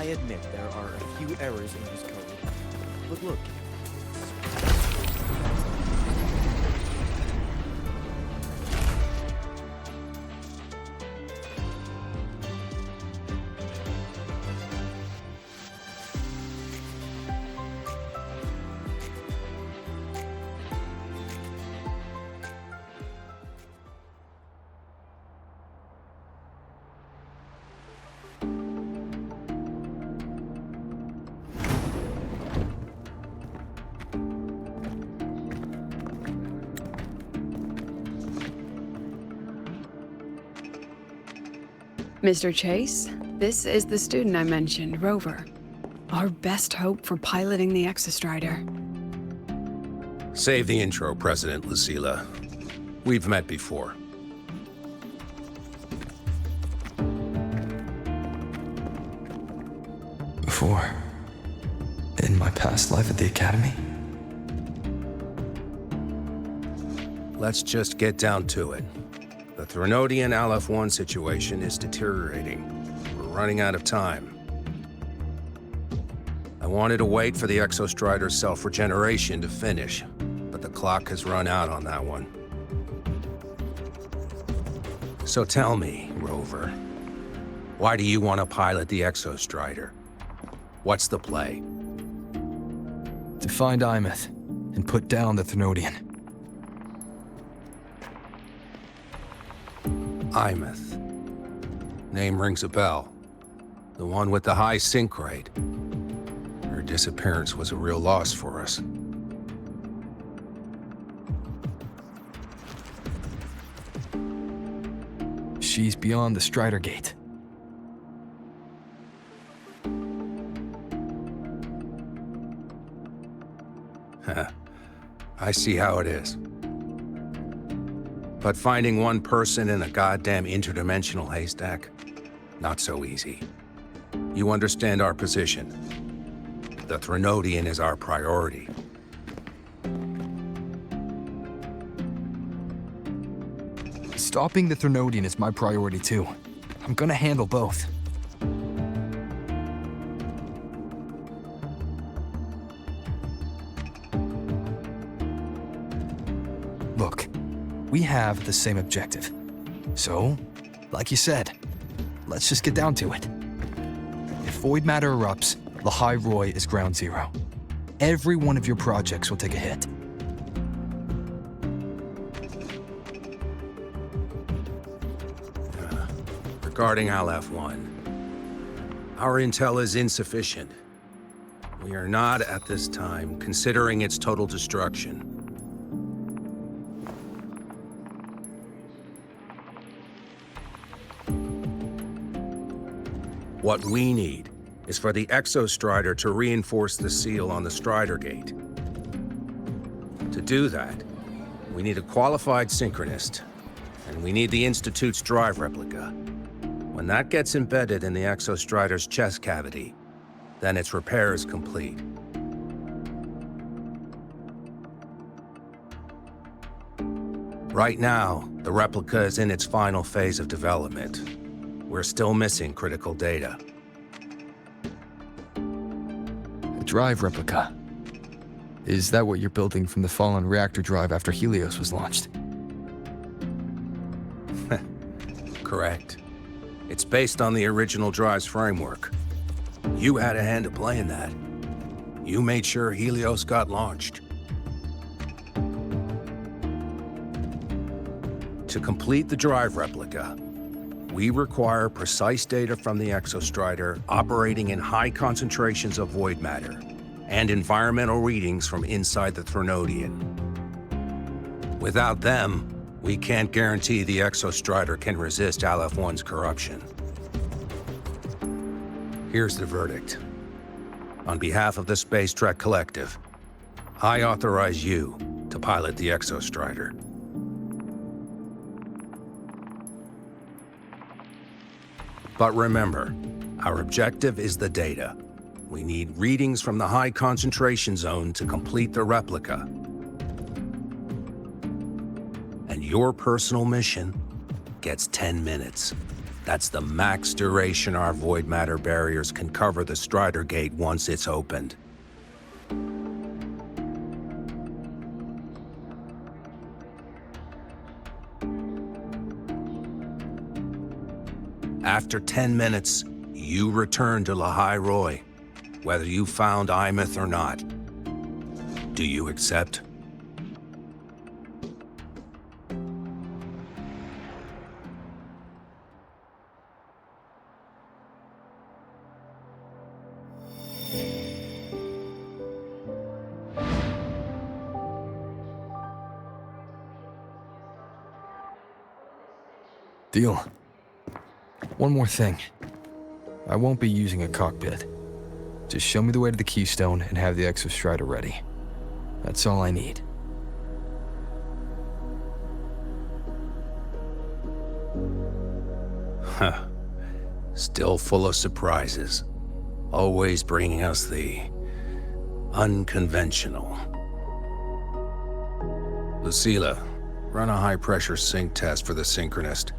I admit there are a few errors in his code. But look. Mr. Chase, this is the student I mentioned, Rover. Our best hope for piloting the Exostrider. Save the intro, President lucl. We've met before. Before? In my past life at the Academy? Let's just get down to it. The Threnodian Aleph-1 situation is deteriorating. We're running out of time. I wanted to wait for the Exostrider's self-regeneration to finish, but the clock has run out on that one. So tell me, Rover, why do you want to pilot the Exostrider? What's the play? To find Imeth and put down the Threnodian. Imeth. Name rings a bell. The one with the high sync rate. Her disappearance was a real loss for us. She's beyond the Strider Gate. I see how it is. But finding one person in a goddamn interdimensional haystack, not so easy. You understand our position. The Threnodian is our priority. Stopping the Threnodian is my priority too. I'm gonna handle both. Look, we have the same objective. So, like you said, let's just get down to it. If void matter erupts, Lahai Roy is ground zero. Every one of your projects will take a hit. Regarding Aleph-1, our intel is insufficient. We are not, at this time, considering its total destruction. What we need is for the Exostrider to reinforce the seal on the Strider Gate. To do that, we need a qualified synchronist, and we need the Institute's drive replica. When that gets embedded in the Exostrider's chest cavity, then its repair is complete. Right now, the replica is in its final phase of development. We're still missing critical data. A drive replica. Is that what you're building from the fallen reactor drive after Helios was launched? Correct. It's based on the original drive's framework. You had a hand to play in that. You made sure Helios got launched. To complete the drive replica, we require precise data from the Exostrider operating in high concentrations of void matter and environmental readings from inside the Threnodian. Without them, we can't guarantee the Exostrider can resist Aleph-1's corruption. Here's the verdict. On behalf of the Space Trek Collective, I authorize you to pilot the Exostrider. But remember, our objective is the data. We need readings from the high concentration zone to complete the replica. And your personal mission gets 10 minutes. That's the max duration our void matter barriers can cover the Strider Gate once it's opened. After 10 minutes, you return to Lahai-Roi, whether you found Imeth or not. Do you accept? Deal. One more thing. I won't be using a cockpit. Just show me the way to the Keystone and have the Exostrider ready. That's all I need. Huh. Still full of surprises. Always bringing us the unconventional. lucl, run a high-pressure sync test for the Synchronist.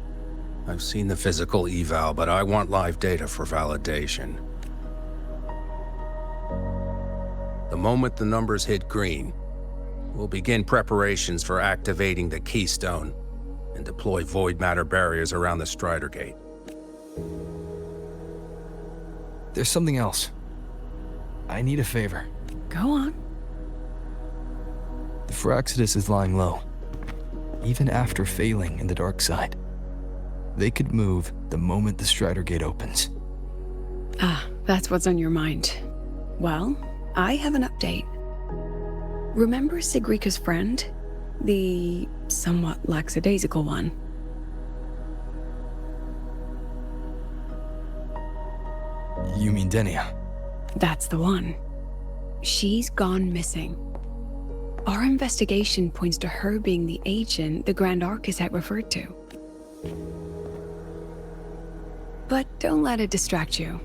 I've seen the physical eval, but I want live data for validation. The moment the numbers hit green, we'll begin preparations for activating the Keystone and deploy void matter barriers around the Strider Gate. There's something else. I need a favor. Go on. The Firaxidus is lying low, even after failing in the dark side. They could move the moment the Strider Gate opens. Ah, that's what's on your mind. Well, I have an update. Remember Sigrika's friend? The somewhat lackadaisical one? You mean Denia? That's the one. She's gone missing. Our investigation points to her being the agent the Grand Architect referred to. But don't let it distract you.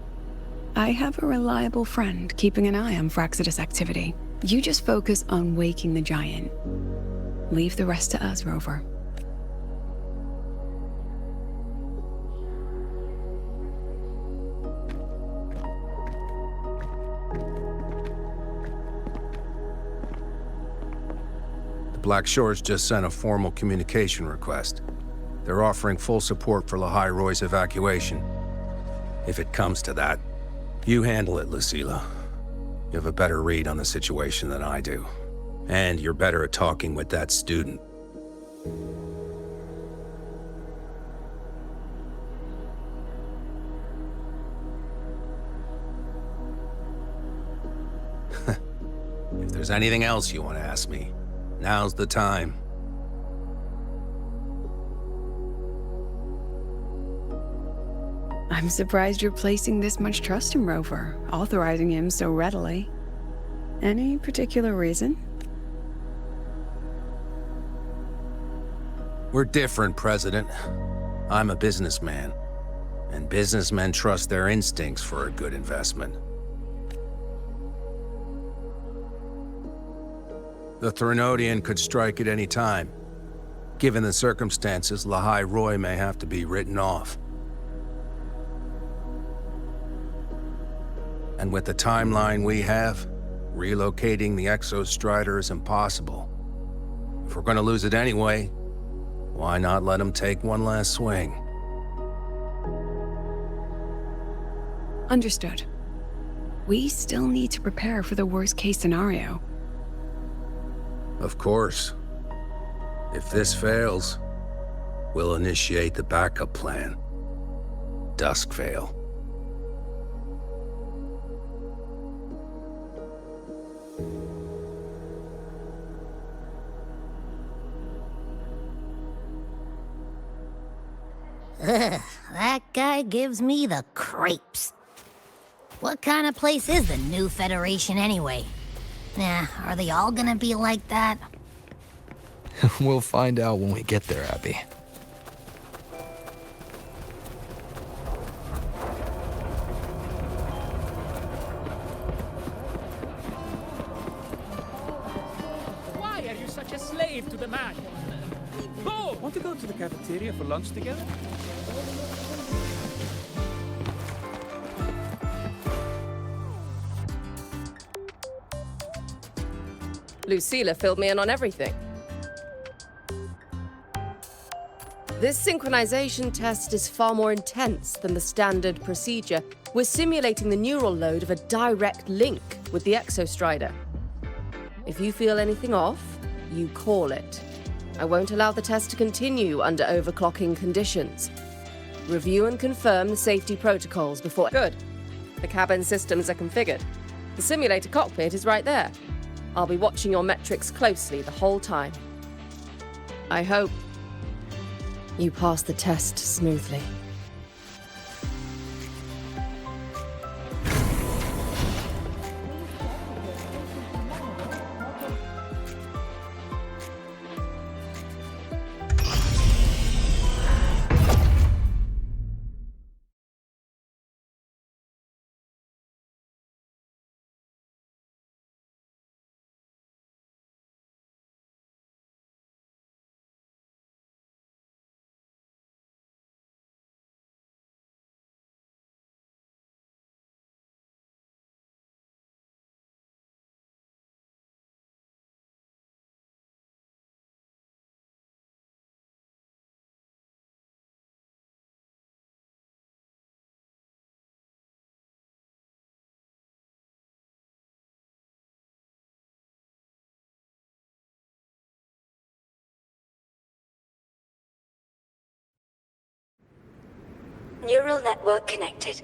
I have a reliable friend keeping an eye on Firaxidus activity. You just focus on waking the giant. Leave the rest to us, Rover. The Black Shores just sent a formal communication request. They're offering full support for Lahai-Roi's evacuation. If it comes to that, you handle it, lucl. You have a better read on the situation than I do. And you're better at talking with that student. If there's anything else you want to ask me, now's the time. I'm surprised you're placing this much trust in Rover, authorizing him so readily. Any particular reason? We're different, President. I'm a businessman, and businessmen trust their instincts for a good investment. The Threnodian could strike at any time. Given the circumstances, Lahai-Roi may have to be written off. And with the timeline we have, relocating the Exostrider is impossible. If we're gonna lose it anyway, why not let him take one last swing? Understood. We still need to prepare for the worst-case scenario. Of course. If this fails, we'll initiate the backup plan. Duskvale. Ugh, that guy gives me the creeps. What kind of place is the new Federation anyway? Nah, are they all gonna be like that? We'll find out when we get there, Abby. Why are you such a slave to the man? Go! Want to go to the cafeteria for lunch together? Lucilla filled me in on everything. This synchronization test is far more intense than the standard procedure. We're simulating the neural load of a direct link with the Exostrider. If you feel anything off, you call it. I won't allow the test to continue under overclocking conditions. Review and confirm the safety protocols before... Good. The cabin systems are configured. The simulator cockpit is right there. I'll be watching your metrics closely the whole time. I hope you pass the test smoothly. Neural network connected.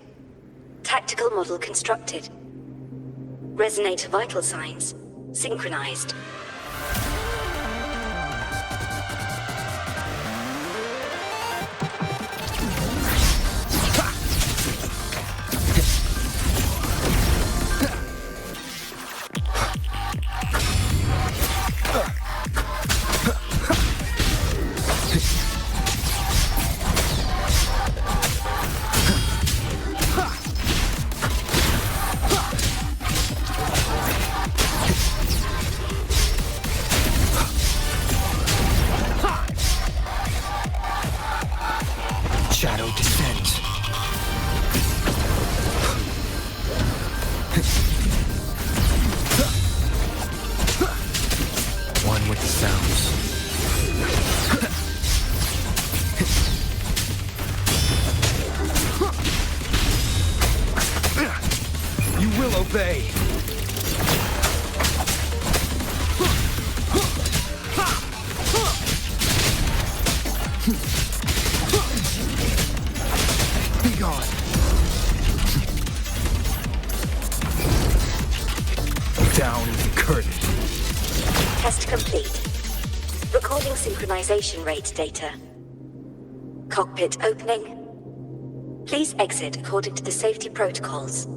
Tactical model constructed. Resonator vital signs synchronized. Shadow descends. One with the sounds. You will obey. Be gone. Down with the curtain. Test complete. Recording synchronization rate data. Cockpit opening. Please exit according to the safety protocols.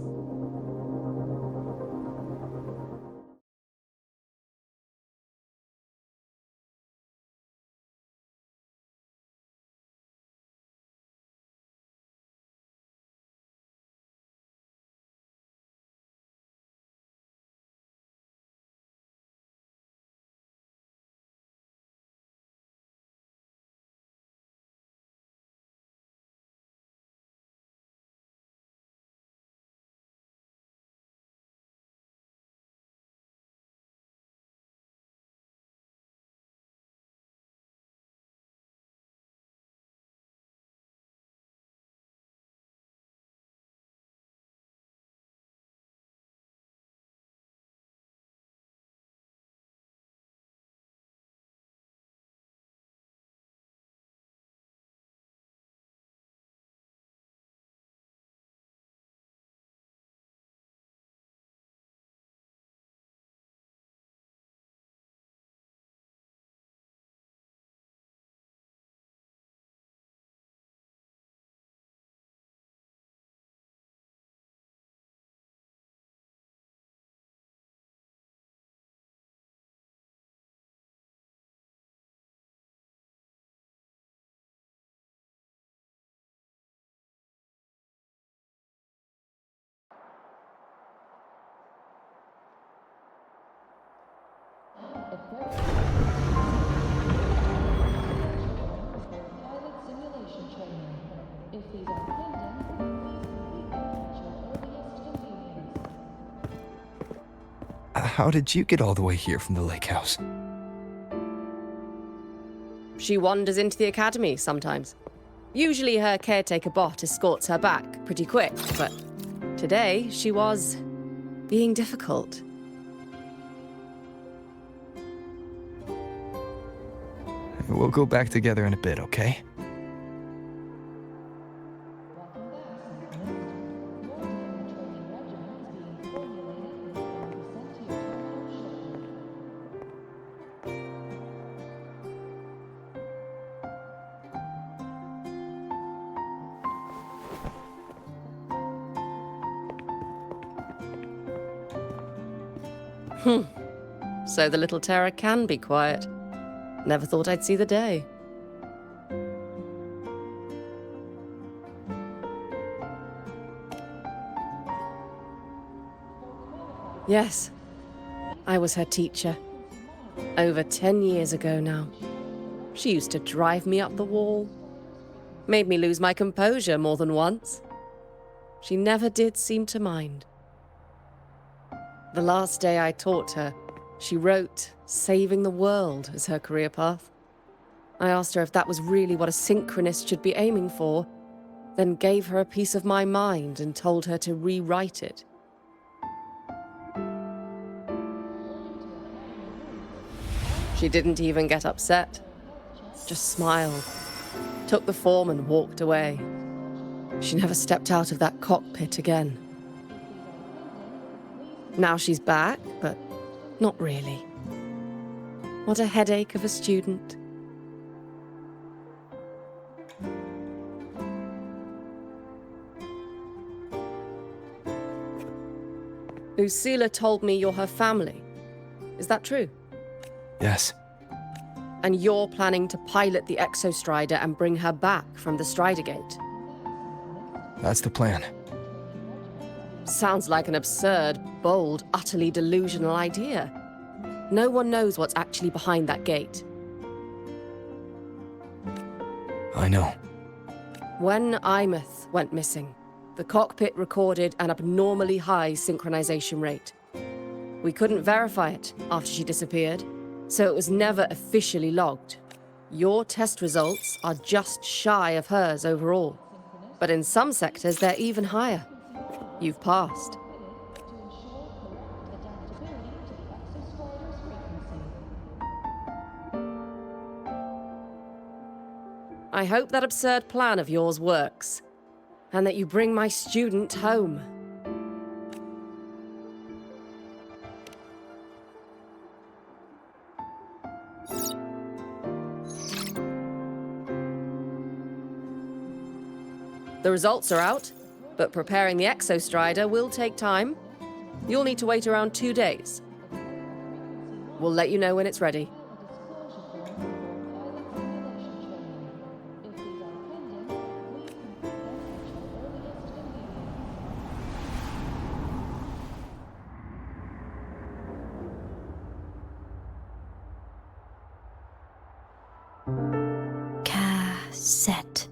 how did you get all the way here from the lake house? She wanders into the academy sometimes. Usually her caretaker bot escorts her back pretty quick, but today she was being difficult. We'll go back together in a bit, okay? So the little terror can be quiet. Never thought I'd see the day. Yes, I was her teacher. Over 10 years ago now. She used to drive me up the wall. Made me lose my composure more than once. She never did seem to mind. The last day I taught her, she wrote saving the world as her career path. I asked her if that was really what a synchronist should be aiming for, then gave her a piece of my mind and told her to rewrite it. She didn't even get upset, just smiled, took the form and walked away. She never stepped out of that cockpit again. Now she's back, but not really. What a headache of a student. Lucila told me you're her family. Is that true? Yes. And you're planning to pilot the Exostrider and bring her back from the Strider Gate? That's the plan. Sounds like an absurd, bold, utterly delusional idea. No one knows what's actually behind that gate. I know. When Imeth went missing, the cockpit recorded an abnormally high synchronization rate. We couldn't verify it after she disappeared, so it was never officially logged. Your test results are just shy of hers overall, but in some sectors they're even higher. You've passed. I hope that absurd plan of yours works, and that you bring my student home. The results are out, but preparing the Exostrider will take time. You'll need to wait around 2 days. We'll let you know when it's ready. Cassette.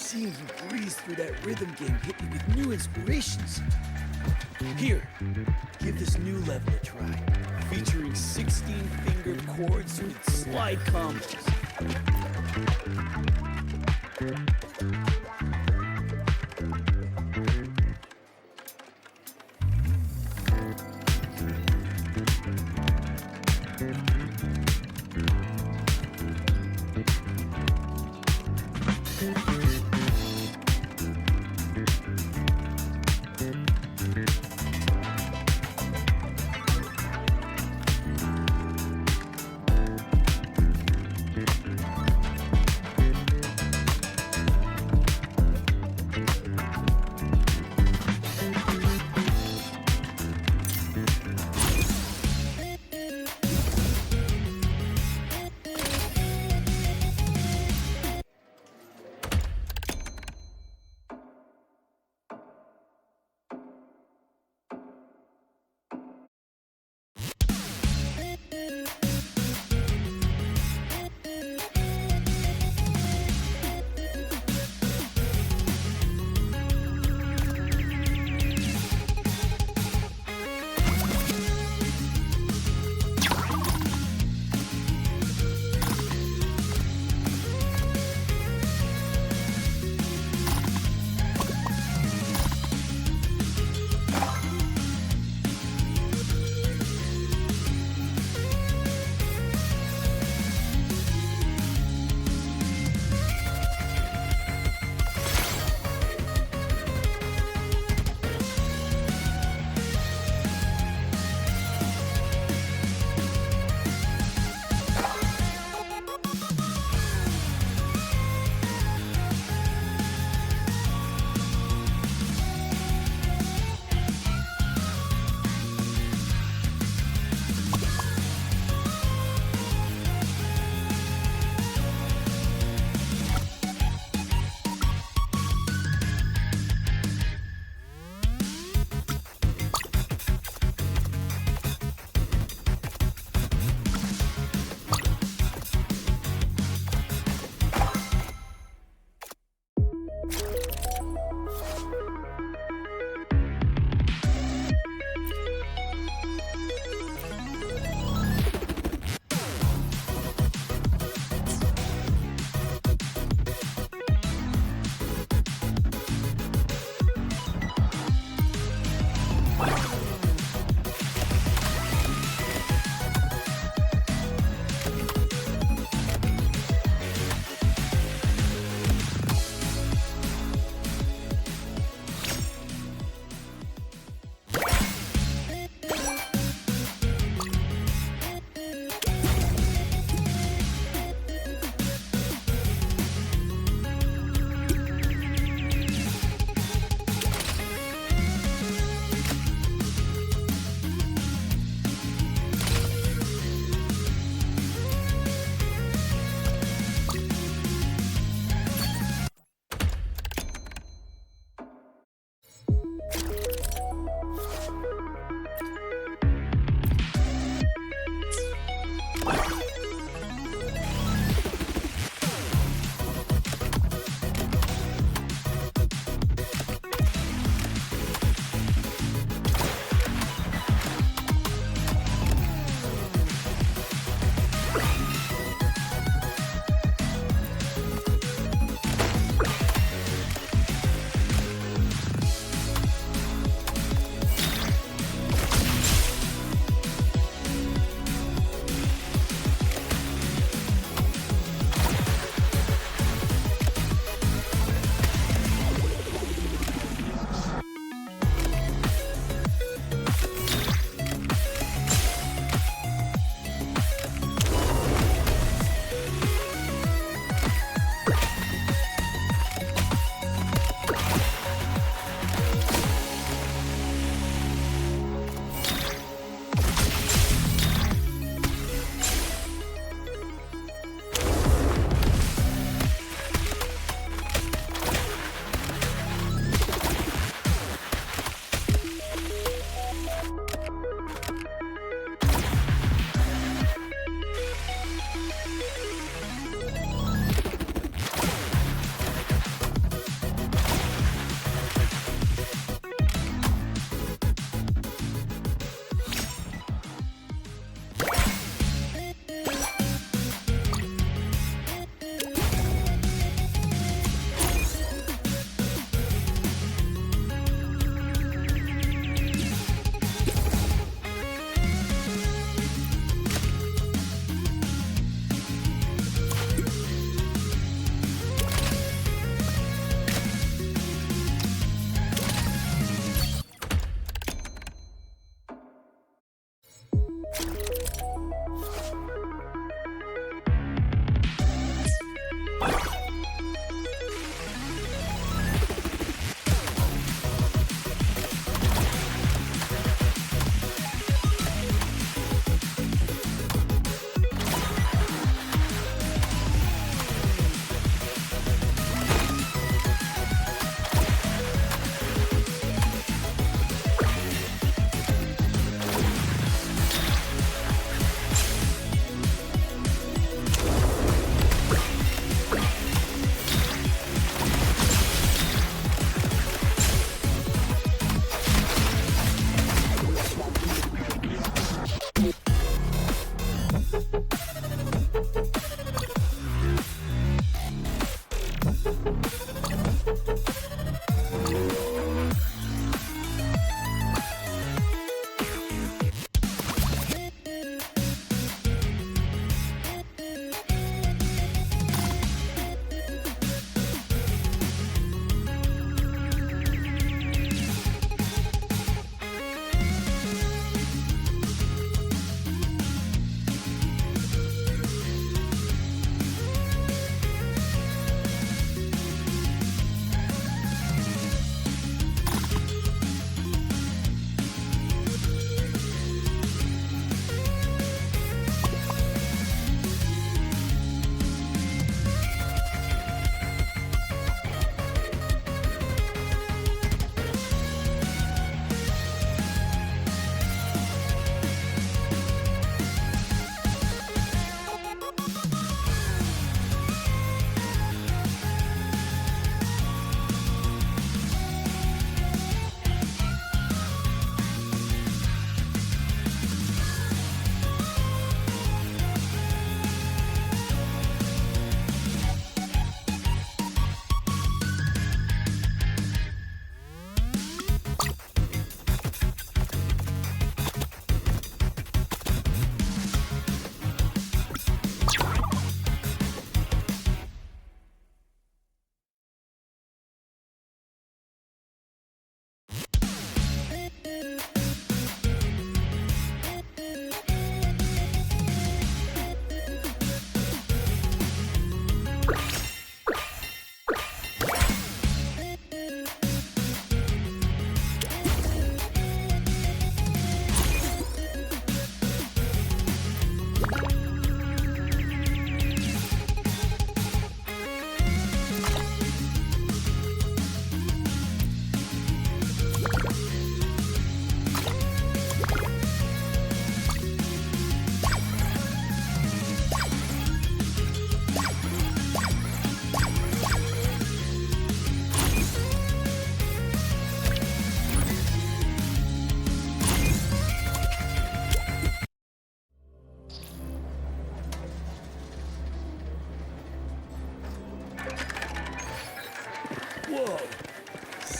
seeing you breeze through that rhythm game hit me with new inspirations. Here, give this new level a try, featuring 16-fingered chords with slide combos.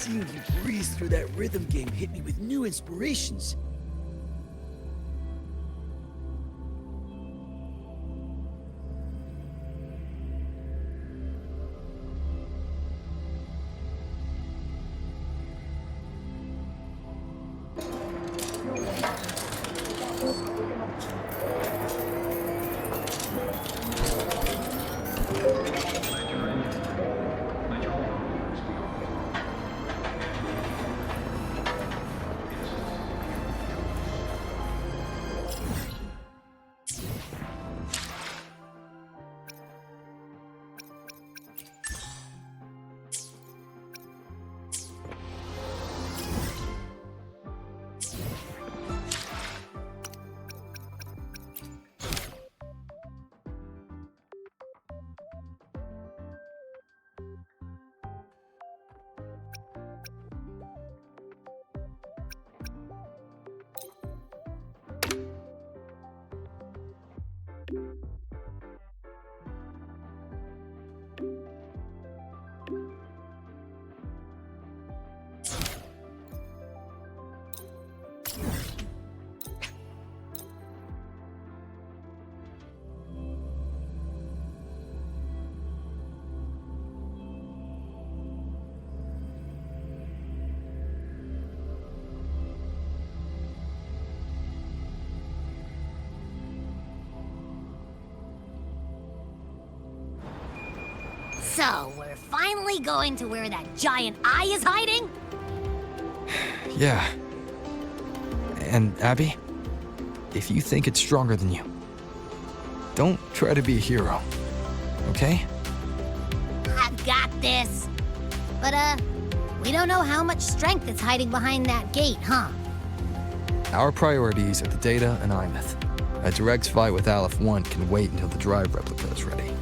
Seeing you breeze through that rhythm game hit me with new inspirations. So, we're finally going to where that giant eye is hiding? Yeah. And Abby, if you think it's stronger than you, don't try to be a hero, okay? I've got this. But, we don't know how much strength is hiding behind that gate, huh? Our priorities are the Data and Imeth. A direct fight with Aleph 1 can wait until the drive replica is ready.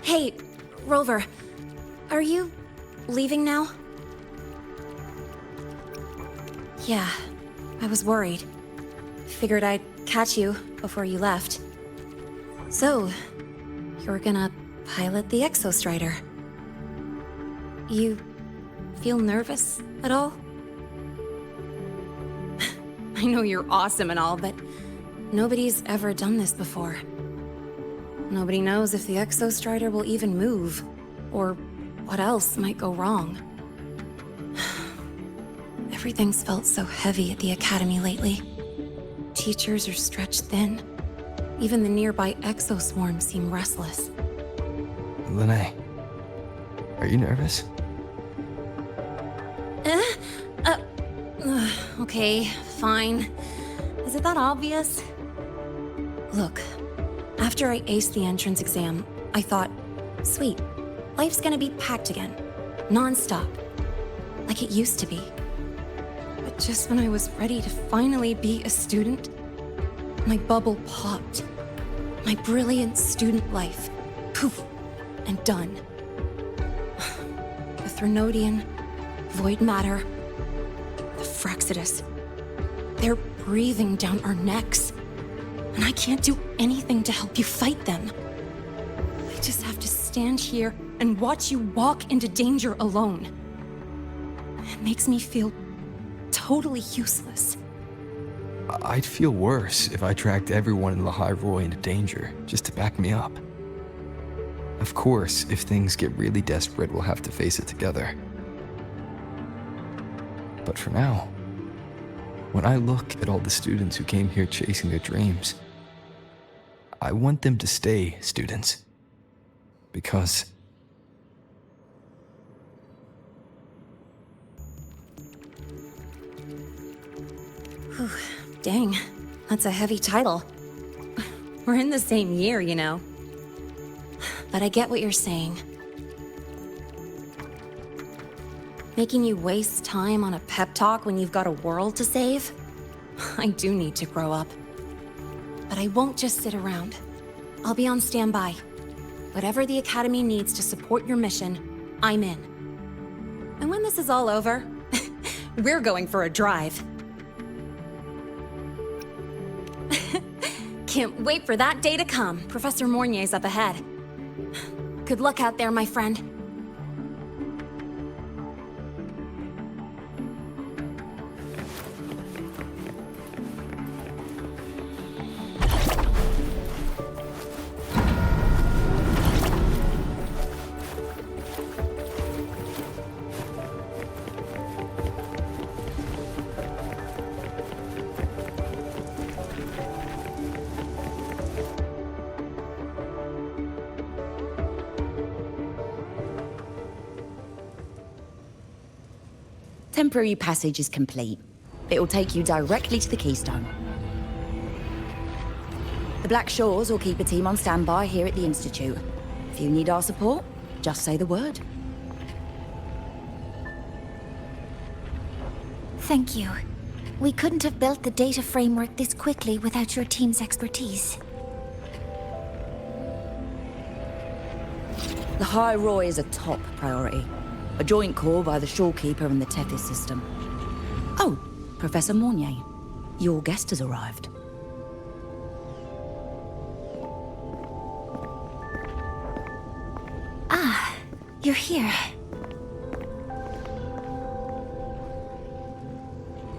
Hey, Rover, are you leaving now? Yeah, I was worried. Figured I'd catch you before you left. So, you're gonna pilot the Exostrider. You feel nervous at all? I know you're awesome and all, but nobody's ever done this before. Nobody knows if the Exostrider will even move, or what else might go wrong. Everything's felt so heavy at the Academy lately. Teachers are stretched thin. Even the nearby exoswarms seem restless. Lene, are you nervous? Okay, fine. Is it that obvious? Look, after I aced the entrance exam, I thought, sweet, life's gonna be packed again, non-stop, like it used to be. But just when I was ready to finally be a student, my bubble popped. My brilliant student life, poof, and done. The Threnodian, void matter, the Fraxidus, they're breathing down our necks. And I can't do anything to help you fight them. I just have to stand here and watch you walk into danger alone. It makes me feel totally useless. I'd feel worse if I tracked everyone in Lahai Roy into danger just to back me up. Of course, if things get really desperate, we'll have to face it together. But for now, when I look at all the students who came here chasing their dreams, I want them to stay students. Because Whew, dang. That's a heavy title. We're in the same year, you know. But I get what you're saying. Making you waste time on a pep talk when you've got a world to save? I do need to grow up. But I won't just sit around. I'll be on standby. Whatever the Academy needs to support your mission, I'm in. And when this is all over, we're going for a drive. Can't wait for that day to come. Professor Mornier's up ahead. Good luck out there, my friend. Temporary passage is complete. It'll take you directly to the Keystone. The Black Shores will keep a team on standby here at the Institute. If you need our support, just say the word. Thank you. We couldn't have built the data framework this quickly without your team's expertise. The High Roy is a top priority. A joint call by the Shorekeeper and the Tethys system. Oh, Professor Mornier, your guest has arrived. Ah, you're here.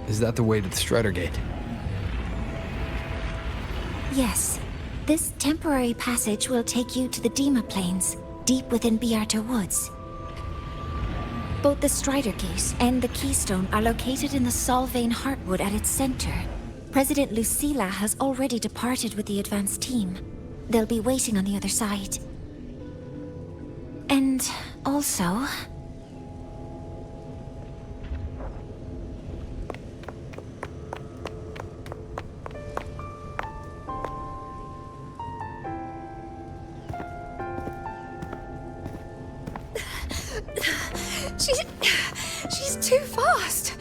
Is that the way to the Strider Gate? Yes. This temporary passage will take you to the Dima Plains, deep within Beata Woods. Both the Strider Gate and the Keystone are located in the Solvane Heartwood at its center. President Lucilla has already departed with the advance team. They'll be waiting on the other side. And also... She's too fast.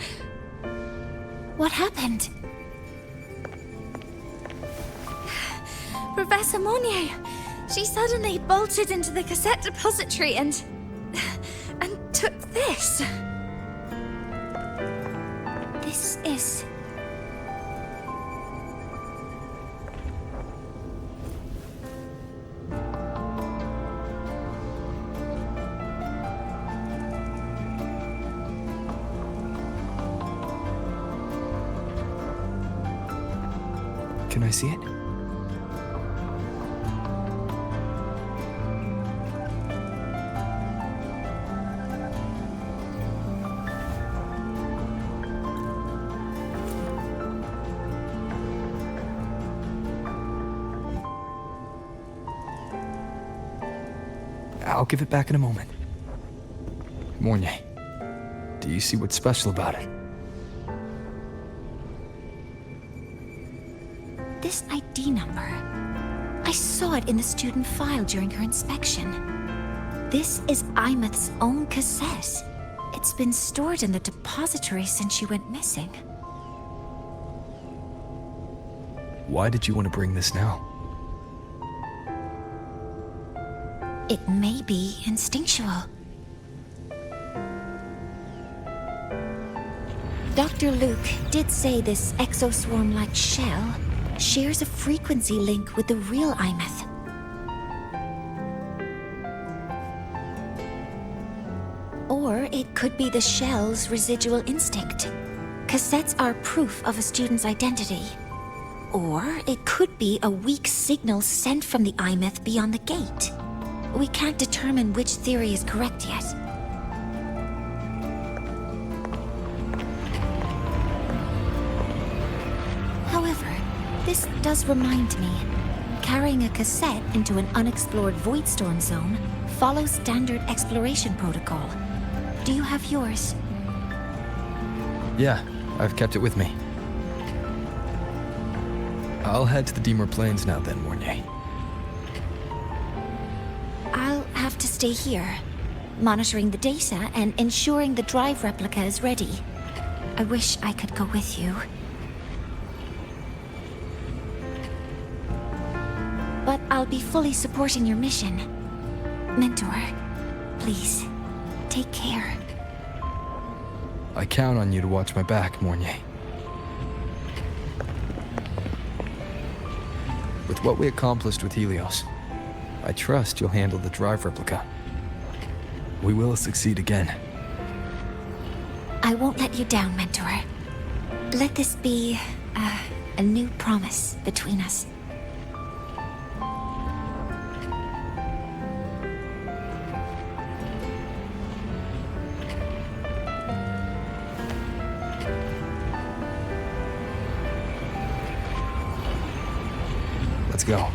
What happened? Professor Mornier, she suddenly bolted into the cassette depository and took this. This is... Can I see it? I'll give it back in a moment. Mornier, do you see what's special about it? This ID number. I saw it in the student file during her inspection. This is Imeth's own cassette. It's been stored in the depository since she went missing. Why did you want to bring this now? It may be instinctual. Dr. Luke did say this exoswarm-like shell shares a frequency link with the real Imeth. Or it could be the shell's residual instinct. Cassettes are proof of a student's identity. Or it could be a weak signal sent from the Imeth beyond the gate. We can't determine which theory is correct yet. However, this does remind me, carrying a cassette into an unexplored Voidstorm zone follows standard exploration protocol. Do you have yours? Yeah, I've kept it with me. I'll head to the Deemer Plains now then, Mornier. I'll have to stay here, monitoring the data and ensuring the drive replica is ready. I wish I could go with you. But I'll be fully supporting your mission. Mentor, please, take care. I count on you to watch my back, Mornier. With what we accomplished with Helios, I trust you'll handle the drive replica. We will succeed again. I won't let you down, Mentor. Let this be a new promise between us. Let's go.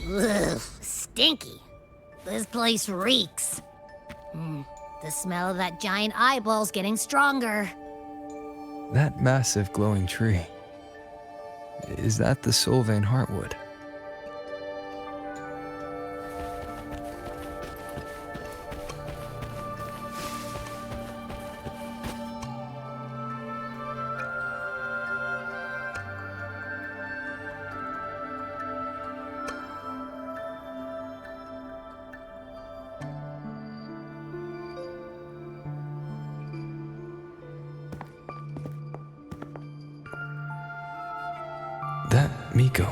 Ugh, stinky. This place reeks. The smell of that giant eyeball's getting stronger. That massive glowing tree. Is that the Sylvain Heartwood? That Miko.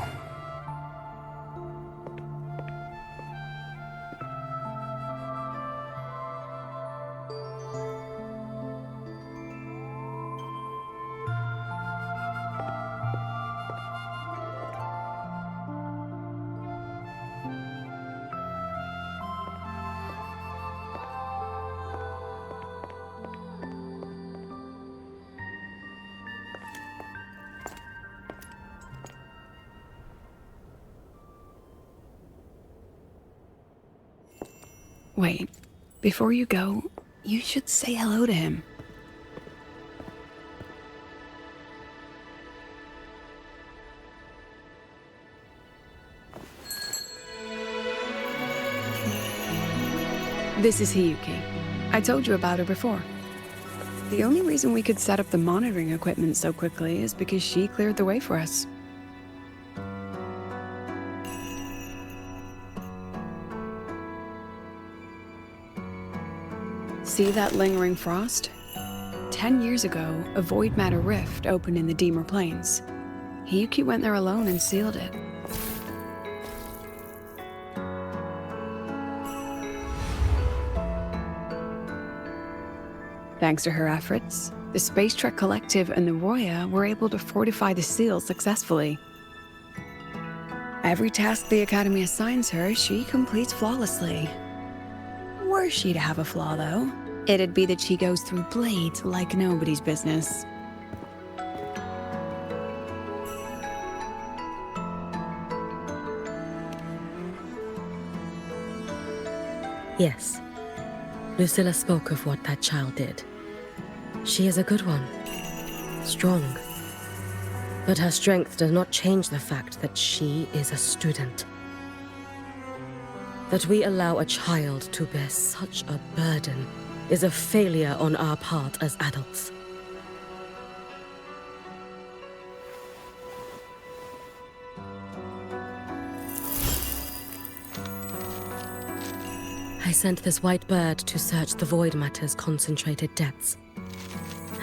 Wait, before you go, you should say hello to him. This is Hiyuki. I told you about her before. The only reason we could set up the monitoring equipment so quickly is because she cleared the way for us. See that lingering frost? 10 years ago, a void matter rift opened in the Deemer Plains. Hiyuki went there alone and sealed it. Thanks to her efforts, the Space Trek Collective and the Roya were able to fortify the seal successfully. Every task the Academy assigns her, she completes flawlessly. Were she to have a flaw, though, it'd be that she goes through blades like nobody's business. Yes. Lucilla spoke of what that child did. She is a good one. Strong. But her strength does not change the fact that she is a student. That we allow a child to bear such a burden is a failure on our part as adults. I sent this white bird to search the void matter's concentrated depths,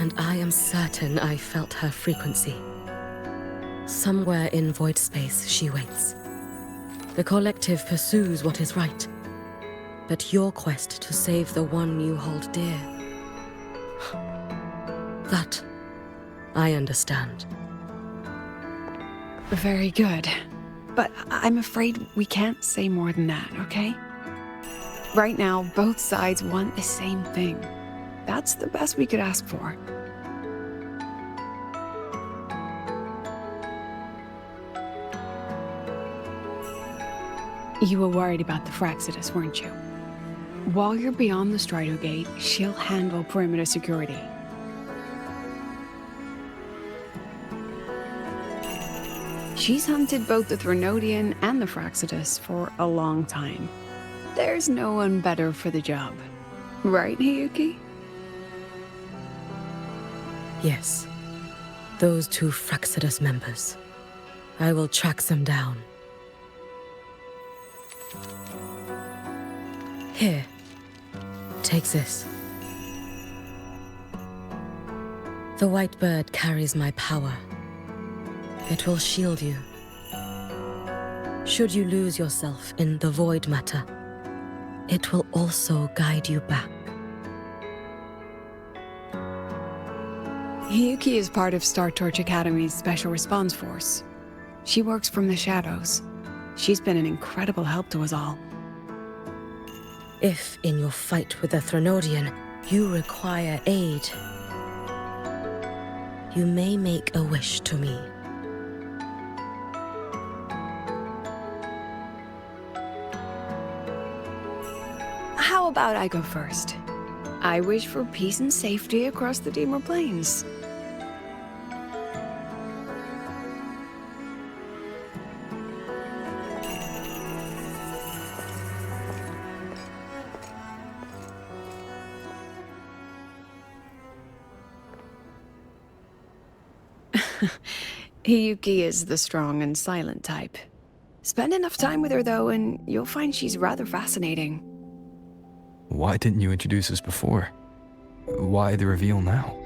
and I am certain I felt her frequency. Somewhere in void space she waits. The collective pursues what is right, but your quest to save the one you hold dear, that I understand. Very good. But I'm afraid we can't say more than that, okay? Right now, both sides want the same thing. That's the best we could ask for. You were worried about the Fraxidus, weren't you? While you're beyond the Strider Gate, she'll handle perimeter security. She's hunted both the Threnodian and the Fraxidus for a long time. There's no one better for the job. Right, Hiyuki? Yes. Those two Fraxidus members. I will track them down. Here. Take this. The white bird carries my power. It will shield you. Should you lose yourself in the void matter, it will also guide you back. Hiyuki is part of Star Torch Academy's Special Response Force. She works from the shadows. She's been an incredible help to us all. If, in your fight with the Threnodian, you require aid, you may make a wish to me. How about I go first? I wish for peace and safety across the Dimmer Plains. Hiyuki is the strong and silent type. Spend enough time with her, though, and you'll find she's rather fascinating. Why didn't you introduce us before? Why the reveal now?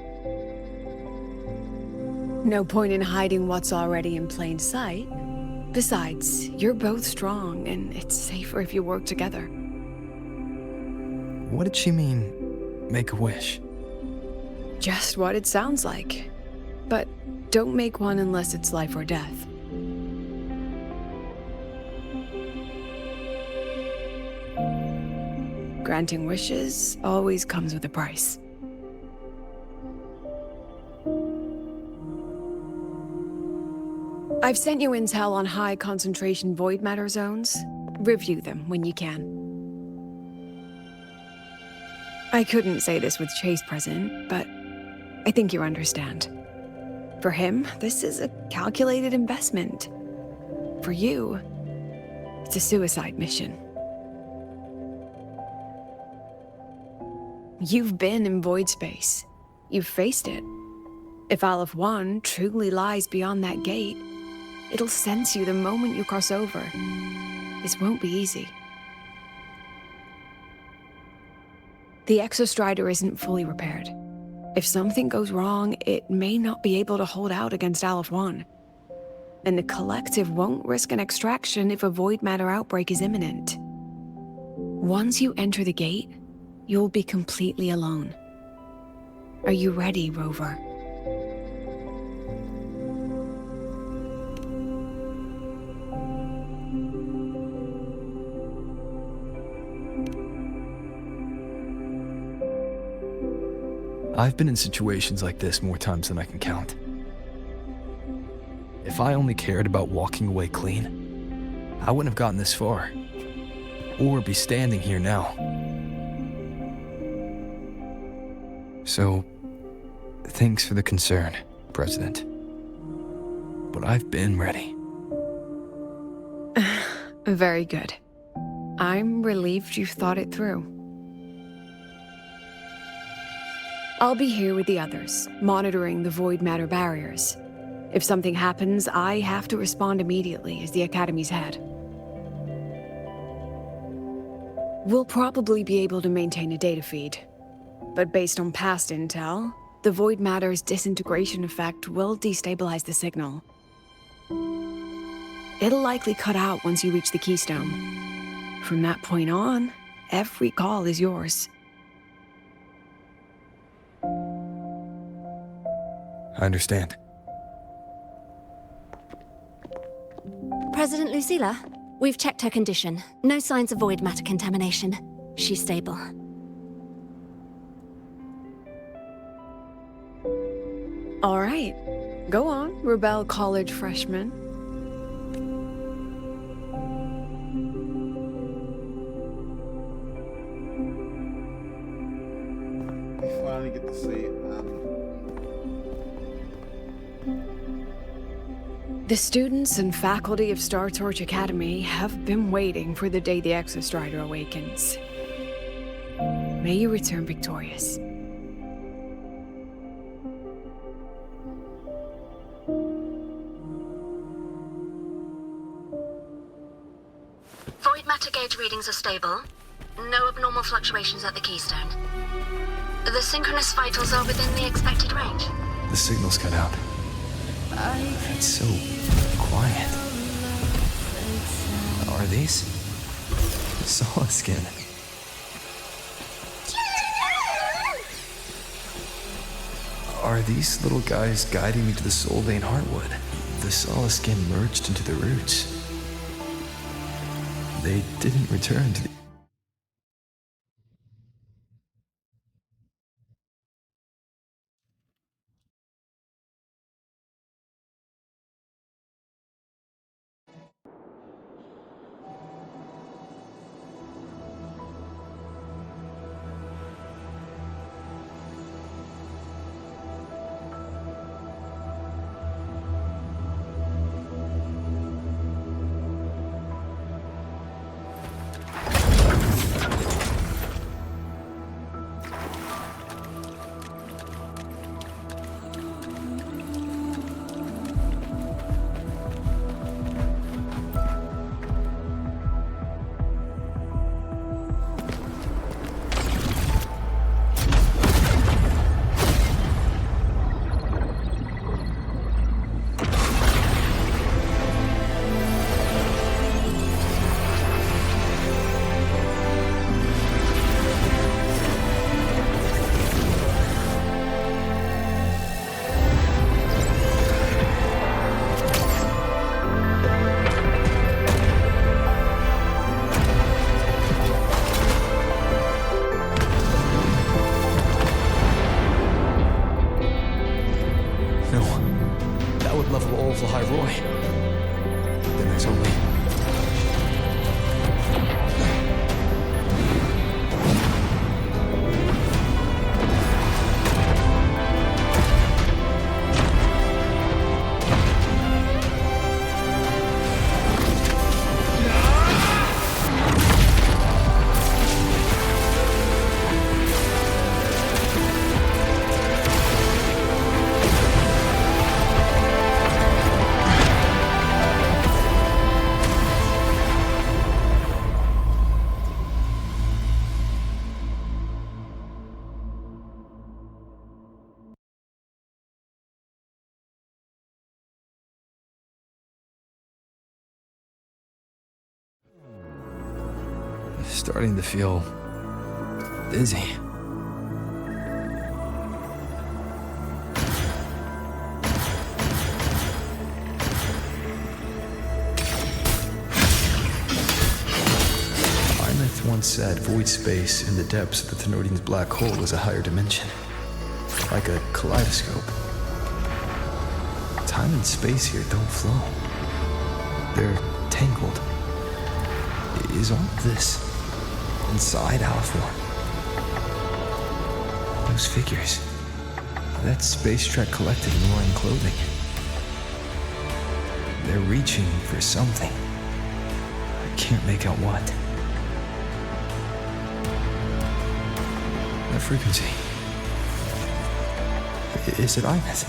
No point in hiding what's already in plain sight. Besides, you're both strong, and it's safer if you work together. What did she mean, make a wish? Just what it sounds like. But don't make one unless it's life or death. Granting wishes always comes with a price. I've sent you intel on high concentration void matter zones. Review them when you can. I couldn't say this with Chase present, but I think you understand. For him, this is a calculated investment. For you, it's a suicide mission. You've been in void space. You've faced it. If Aleph 1 truly lies beyond that gate, it'll sense you the moment you cross over. This won't be easy. The Exostrider isn't fully repaired. If something goes wrong, it may not be able to hold out against Aleph 1. And the Collective won't risk an extraction if a void matter outbreak is imminent. Once you enter the gate, you'll be completely alone. Are you ready, Rover? I've been in situations like this more times than I can count. If I only cared about walking away clean, I wouldn't have gotten this far, or be standing here now. So, thanks for the concern, President. But I've been ready. Very good. I'm relieved you've thought it through. I'll be here with the others, monitoring the void matter barriers. If something happens, I have to respond immediately as the Academy's head. We'll probably be able to maintain a data feed, but based on past intel, the void matter's disintegration effect will destabilize the signal. It'll likely cut out once you reach the keystone. From that point on, every call is yours. I understand. President Lucilla, we've checked her condition. No signs of void matter contamination. She's stable. All right. Go on, Rebel College freshman. We finally get to see The students and faculty of Star Torch Academy have been waiting for the day the Exostrider awakens. May you return victorious. Void matter gauge readings are stable. No abnormal fluctuations at the keystone. The synchronous vitals are within the expected range. The signal's cut out. It's so quiet. Are these? Solid skin. Are these little guys guiding me to the Soul Vein Heartwood? The solid skin merged into the roots. They didn't return to the... Then there's only... Starting to feel dizzy. Once said void space in the depths of the Thenodian's black hole was a higher dimension. like a kaleidoscope. Time and space here don't flow. They're tangled. Is all of this inside Aleph 1? Those figures. That space trek collective in wearing clothing. They're reaching for something. I can't make out what. That frequency. Is it Ines?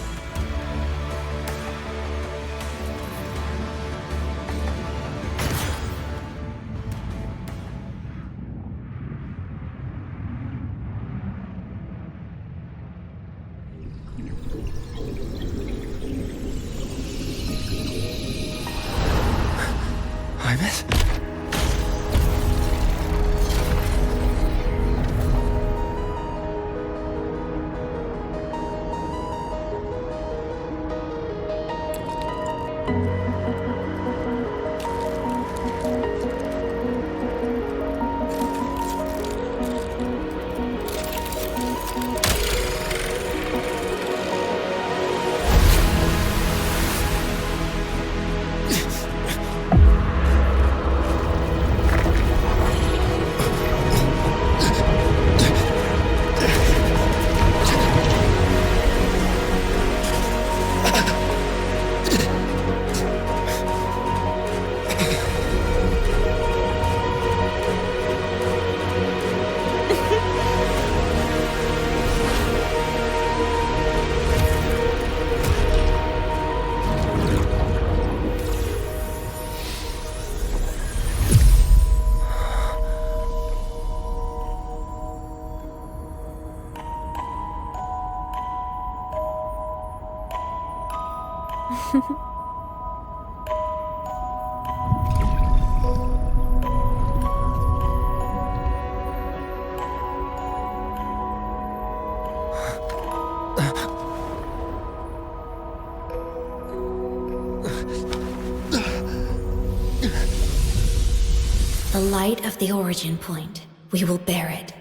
Ines? The light of the origin point. We will bear it.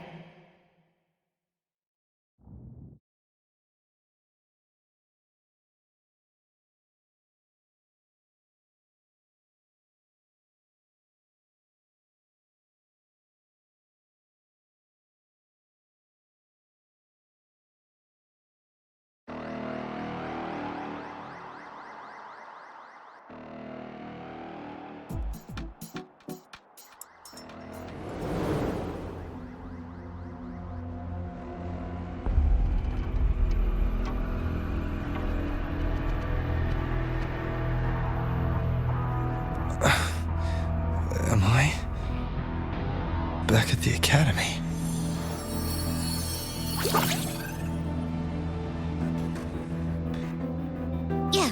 Am I back at the academy? Yeah,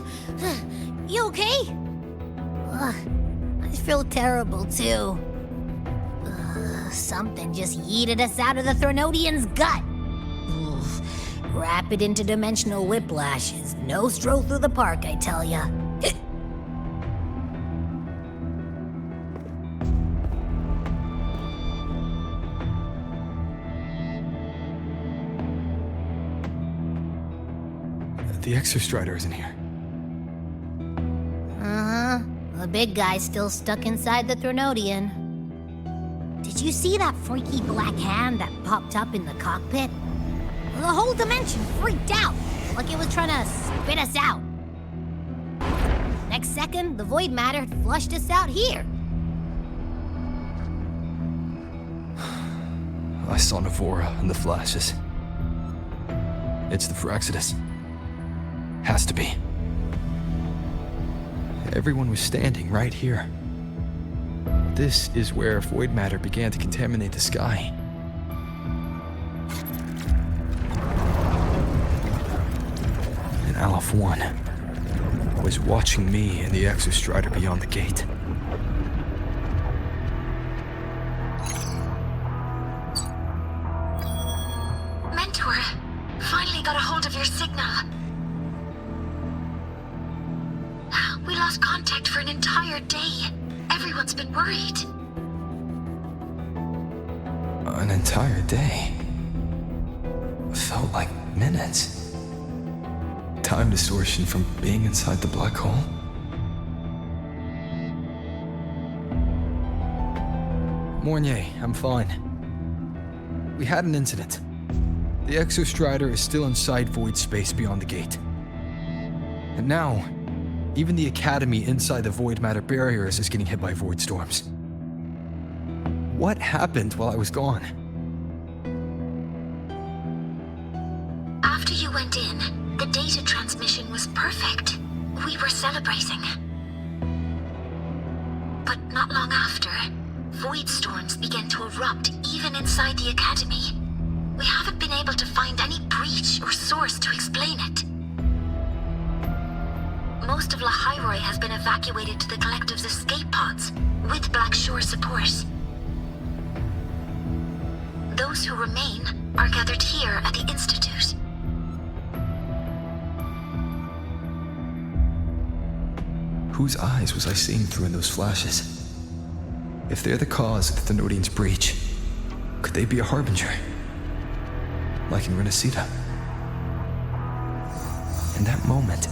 you okay? I feel terrible too. Something just yeeted us out of the Threnodian's gut. Rapid interdimensional whiplash is no stroll through the park, I tell ya. The Exostrider isn't here. Uh-huh. The big guy's still stuck inside the Threnodian. Did you see that freaky black hand that popped up in the cockpit? The whole dimension freaked out, like it was trying to spit us out. Next second, the void matter flushed us out here. I saw Navora in the flashes. It's the Fraxidus. Has to be. Everyone was standing right here. This is where void matter began to contaminate the sky. And Aleph 1 was watching me and the Exostrider beyond the gate. Mentor, finally got a hold of your signal. We lost contact for an entire day. Everyone's been worried. An entire day? Felt like minutes. Time distortion from being inside the black hole? Mornier, I'm fine. We had an incident. The Exostrider is still inside void space beyond the gate. And now, even the Academy inside the void matter barriers is getting hit by void storms. What happened while I was gone? After you went in, the data transmission was perfect. We were celebrating. But not long after, void storms began to erupt even inside the Academy. We haven't been able to find any breach or source to explain it. Most of Lahiroi has been evacuated to the Collective's escape pods, with Black Shore support. Those who remain are gathered here at the Institute. Whose eyes was I seeing through in those flashes? If they're the cause of the Thenodian's breach, could they be a harbinger? Like in Renacita? In that moment,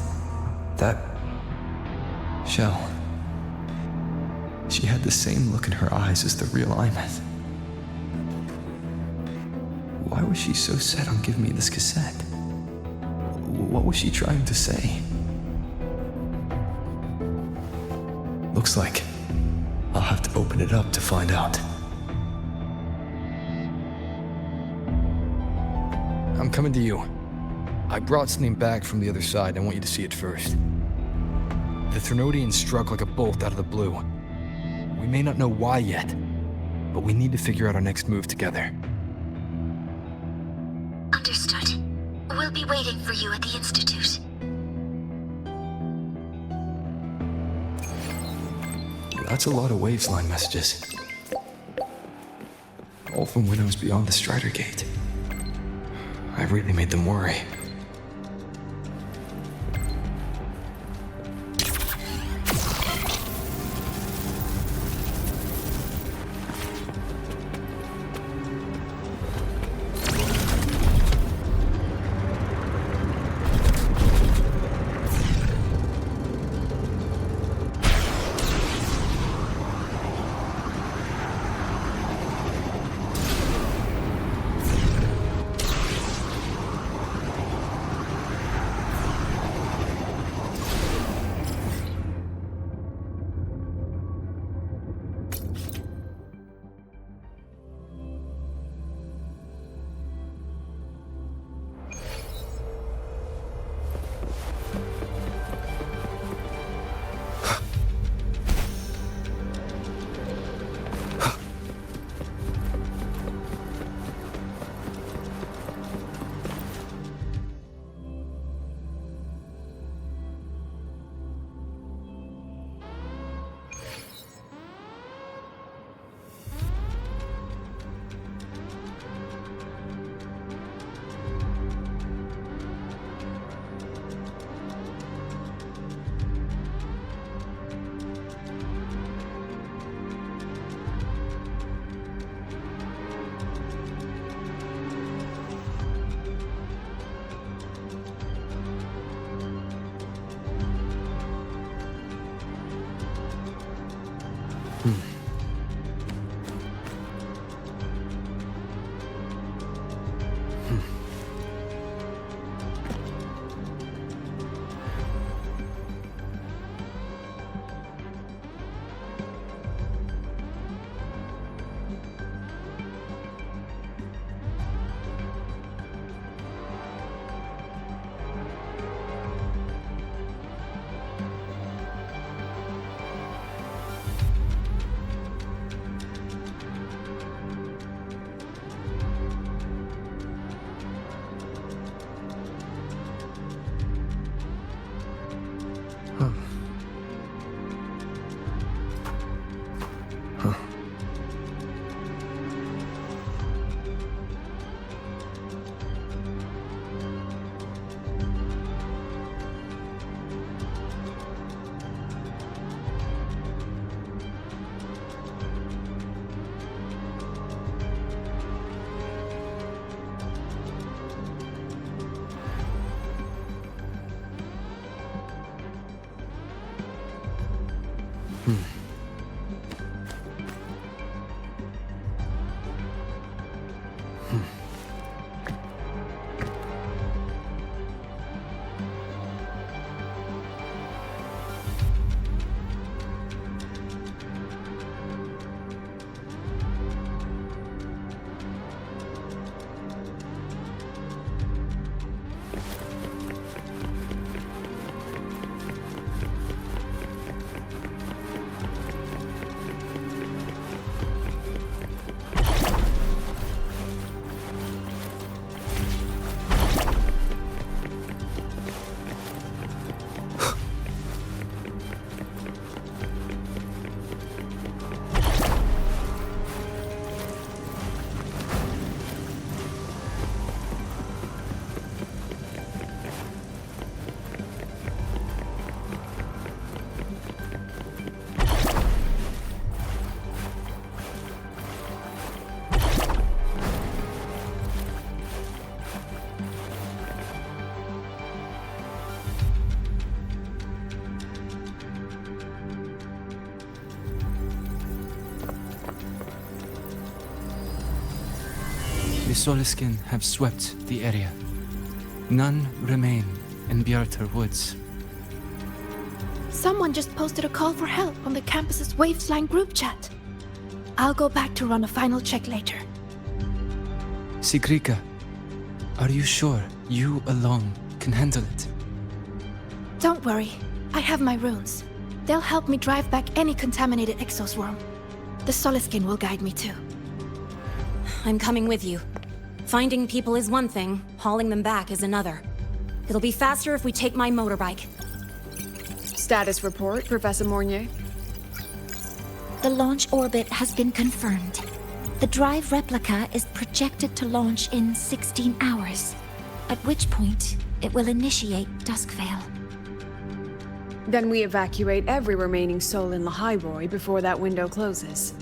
that shell, she had the same look in her eyes as the real Imeth. Why was she so set on giving me this cassette? What was she trying to say? Looks like I'll have to open it up to find out. I'm coming to you. I brought something back from the other side and I want you to see it first. The Thenodian struck like a bolt out of the blue. We may not know why yet, but we need to figure out our next move together. Understood. We'll be waiting for you at the Institute. That's a lot of Waveline messages. All from windows beyond the Strider Gate. I really made them worry. The Soliskin have swept the area. None remain in Bjartar Woods. Someone just posted a call for help on the campus's Waveslang group chat. I'll go back to run a final check later. Sigrika, are you sure you alone can handle it? Don't worry, I have my runes. They'll help me drive back any contaminated exoswarm. The Soliskin will guide me too. I'm coming with you. Finding people is one thing, hauling them back is another. It'll be faster if we take my motorbike. Status report, Professor Mornier. The launch orbit has been confirmed. The drive replica is projected to launch in 16 hours, at which point it will initiate Duskvale. Then we evacuate every remaining soul in Lahairoi before that window closes.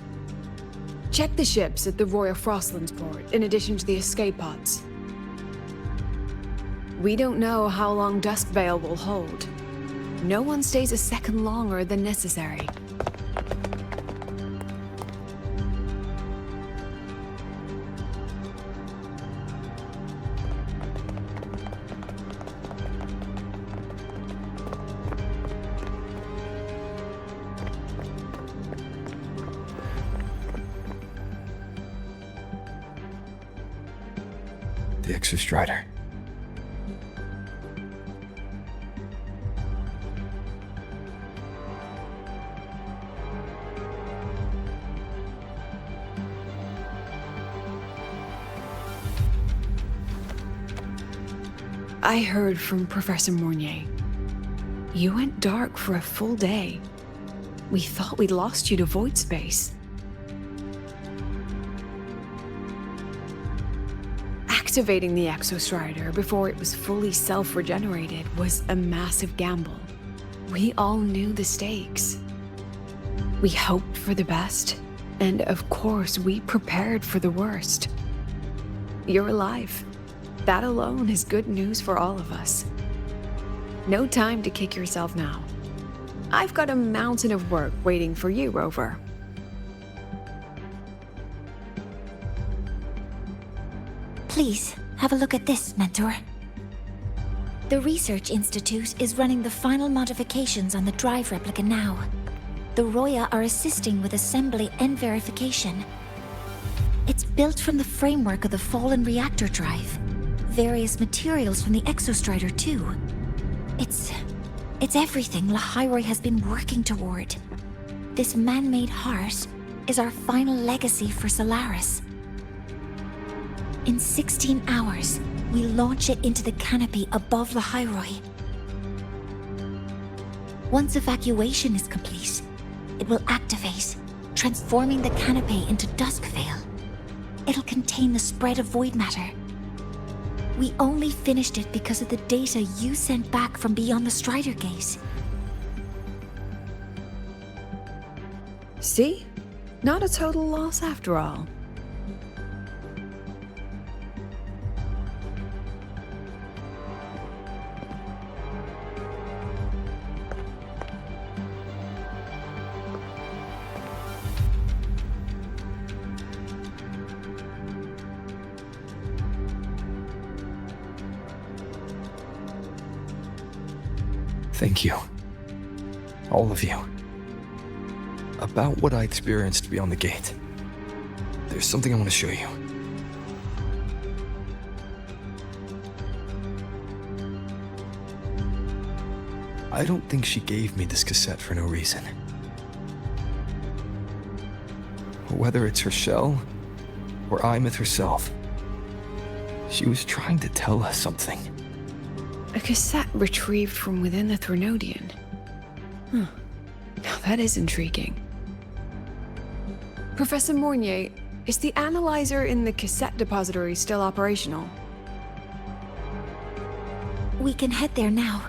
Check the ships at the Royal Frostlands port, in addition to the escape pods. We don't know how long Duskvale will hold. No one stays a second longer than necessary. The Exostrider. I heard from Professor Mornier. You went dark for a full day. We thought we'd lost you to void space. Activating the Exostrider before it was fully self-regenerated was a massive gamble. We all knew the stakes. We hoped for the best, and of course we prepared for the worst. You're alive. That alone is good news for all of us. No time to kick yourself now. I've got a mountain of work waiting for you, Rover. Please, have a look at this, Mentor. The Research Institute is running the final modifications on the drive replica now. The Roya are assisting with assembly and verification. It's built from the framework of the fallen reactor drive. Various materials from the Exostrider, too. It's everything Lahairoi has been working toward. This man-made heart is our final legacy for Solaris. In 16 hours, we launch it into the canopy above Lahairoi. Once evacuation is complete, it will activate, transforming the canopy into Duskvale. It'll contain the spread of void matter. We only finished it because of the data you sent back from beyond the Strider Gate. See? Not a total loss after all. Thank you. All of you. About what I experienced beyond the gate. There's something I want to show you. I don't think she gave me this cassette for no reason. Whether it's her shell, or Imeth herself, she was trying to tell us something. A cassette retrieved from within the Threnodian. Huh. Now that is intriguing. Professor Mornier, is the analyzer in the cassette depository still operational? We can head there now.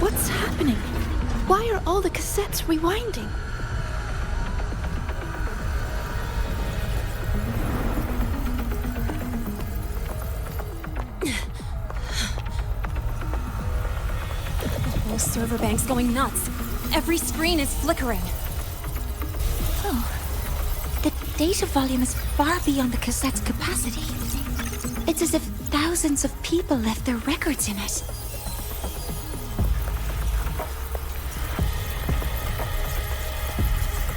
What's happening? Why are all the cassettes rewinding? The whole server bank's going nuts. Every screen is flickering. Oh, the data volume is far beyond the cassette's capacity. It's as if thousands of people left their records in it.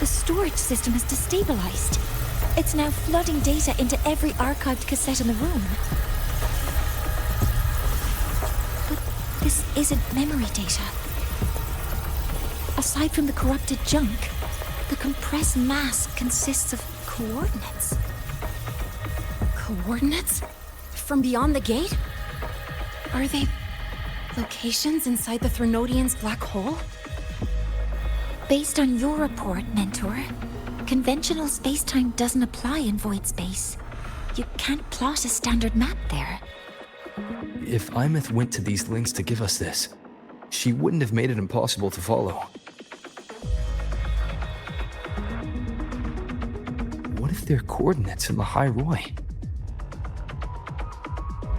The storage system is destabilized. It's now flooding data into every archived cassette in the room. But this isn't memory data. Aside from the corrupted junk, the compressed mass consists of coordinates. Coordinates? From beyond the gate? Are they locations inside the Threnodian's black hole? Based on your report, Mentor, conventional space-time doesn't apply in void space. You can't plot a standard map there. If Imeth went to these links to give us this, she wouldn't have made it impossible to follow. What if they're coordinates in the High Roy?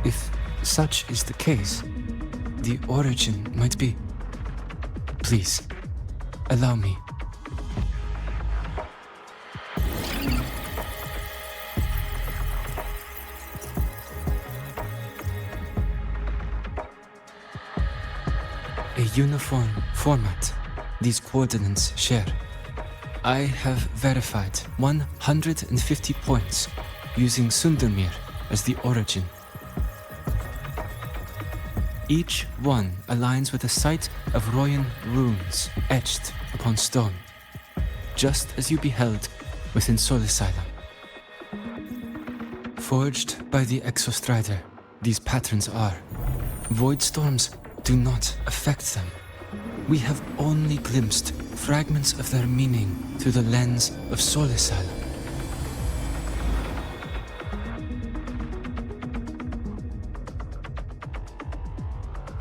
If such is the case, the origin might be... Please, allow me. A uniform format these coordinates share. I have verified 150 points using Sundermere as the origin. Each one aligns with a site of Royan runes etched upon stone, just as you beheld within Solisylum. Forged by the Exostrider, these patterns are. Void storms do not affect them. We have only glimpsed fragments of their meaning through the lens of Solisylum.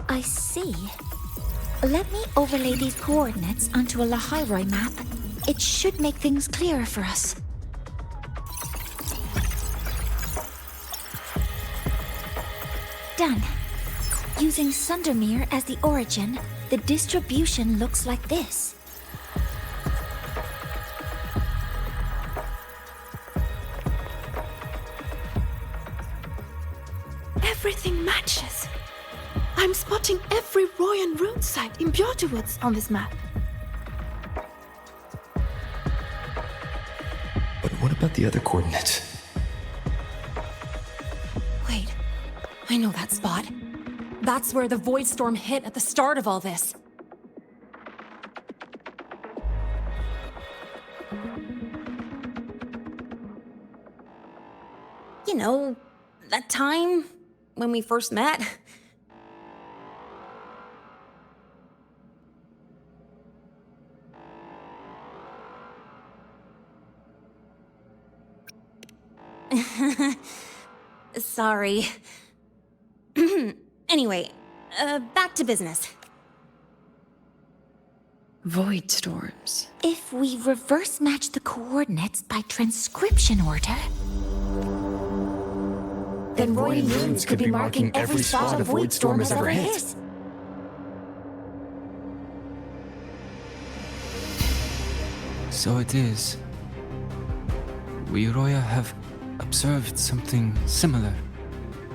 I see. Let me overlay these coordinates onto a Lahairoi map. It should make things clearer for us. Done. Using Sundermere as the origin, the distribution looks like this. Everything matches. I'm spotting every Royan rune site in Bjorterwoods on this map. But what about the other coordinates? Wait, I know that spot. That's where the void storm hit at the start of all this. You know, that time when we first met. Sorry. Anyway, back to business. Void storms. If we reverse match the coordinates by transcription order, then Roy and Runes could be marking every spot a void storm has ever hit. So it is. We Roya have observed something similar,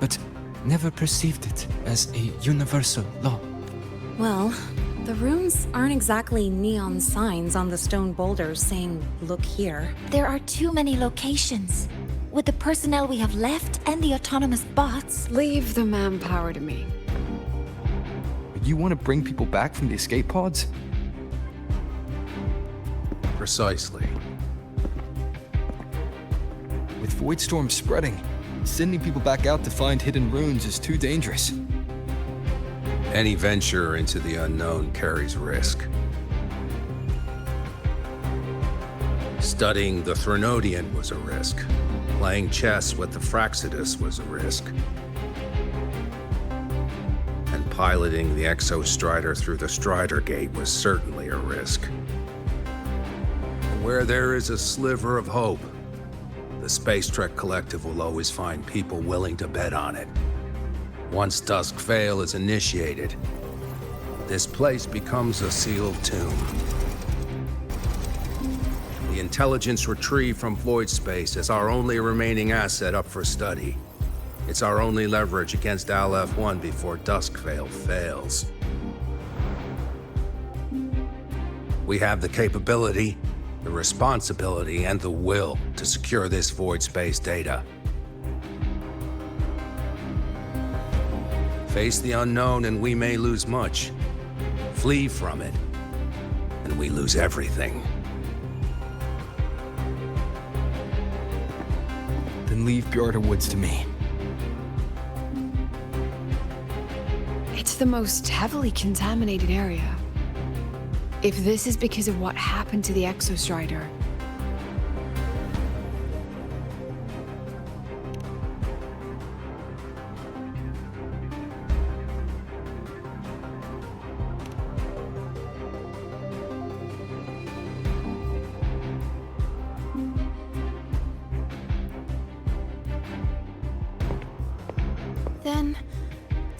but never perceived it as a universal law. Well, the runes aren't exactly neon signs on the stone boulders saying, "Look here." There are too many locations. With the personnel we have left and the autonomous bots... Leave the manpower to me. You want to bring people back from the escape pods? Precisely. With void storms spreading, sending people back out to find hidden runes is too dangerous. Any venture into the unknown carries risk. Studying the Threnodian was a risk. Playing chess with the Fraxidus was a risk. And piloting the Exostrider through the Strider Gate was certainly a risk. Where there is a sliver of hope, the Space Trek Collective will always find people willing to bet on it. Once Dusk Vale is initiated, this place becomes a sealed tomb. The intelligence retrieved from void space is our only remaining asset up for study. It's our only leverage against Aleph-1 before Dusk Vale fails. We have the capability, the responsibility, and the will to secure this void space data. Face the unknown and we may lose much. Flee from it, and we lose everything. Then leave Bjarta Woods to me. It's the most heavily contaminated area. If this is because of what happened to the Exostrider,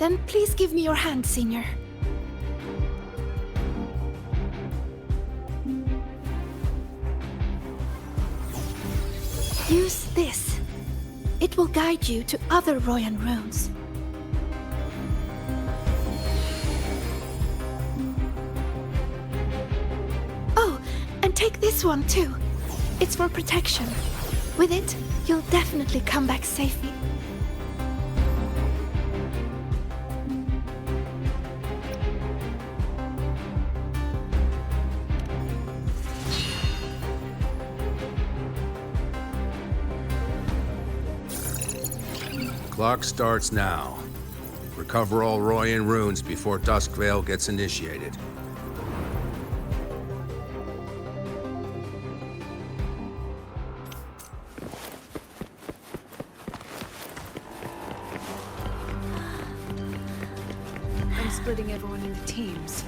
Then please give me your hand, Senior. Use this. It will guide you to other Royan runes. Oh, and take this one too. It's for protection. With it, you'll definitely come back safely. Clock starts now. Recover all Royan runes before Dusk Vale gets initiated. I'm splitting everyone into teams.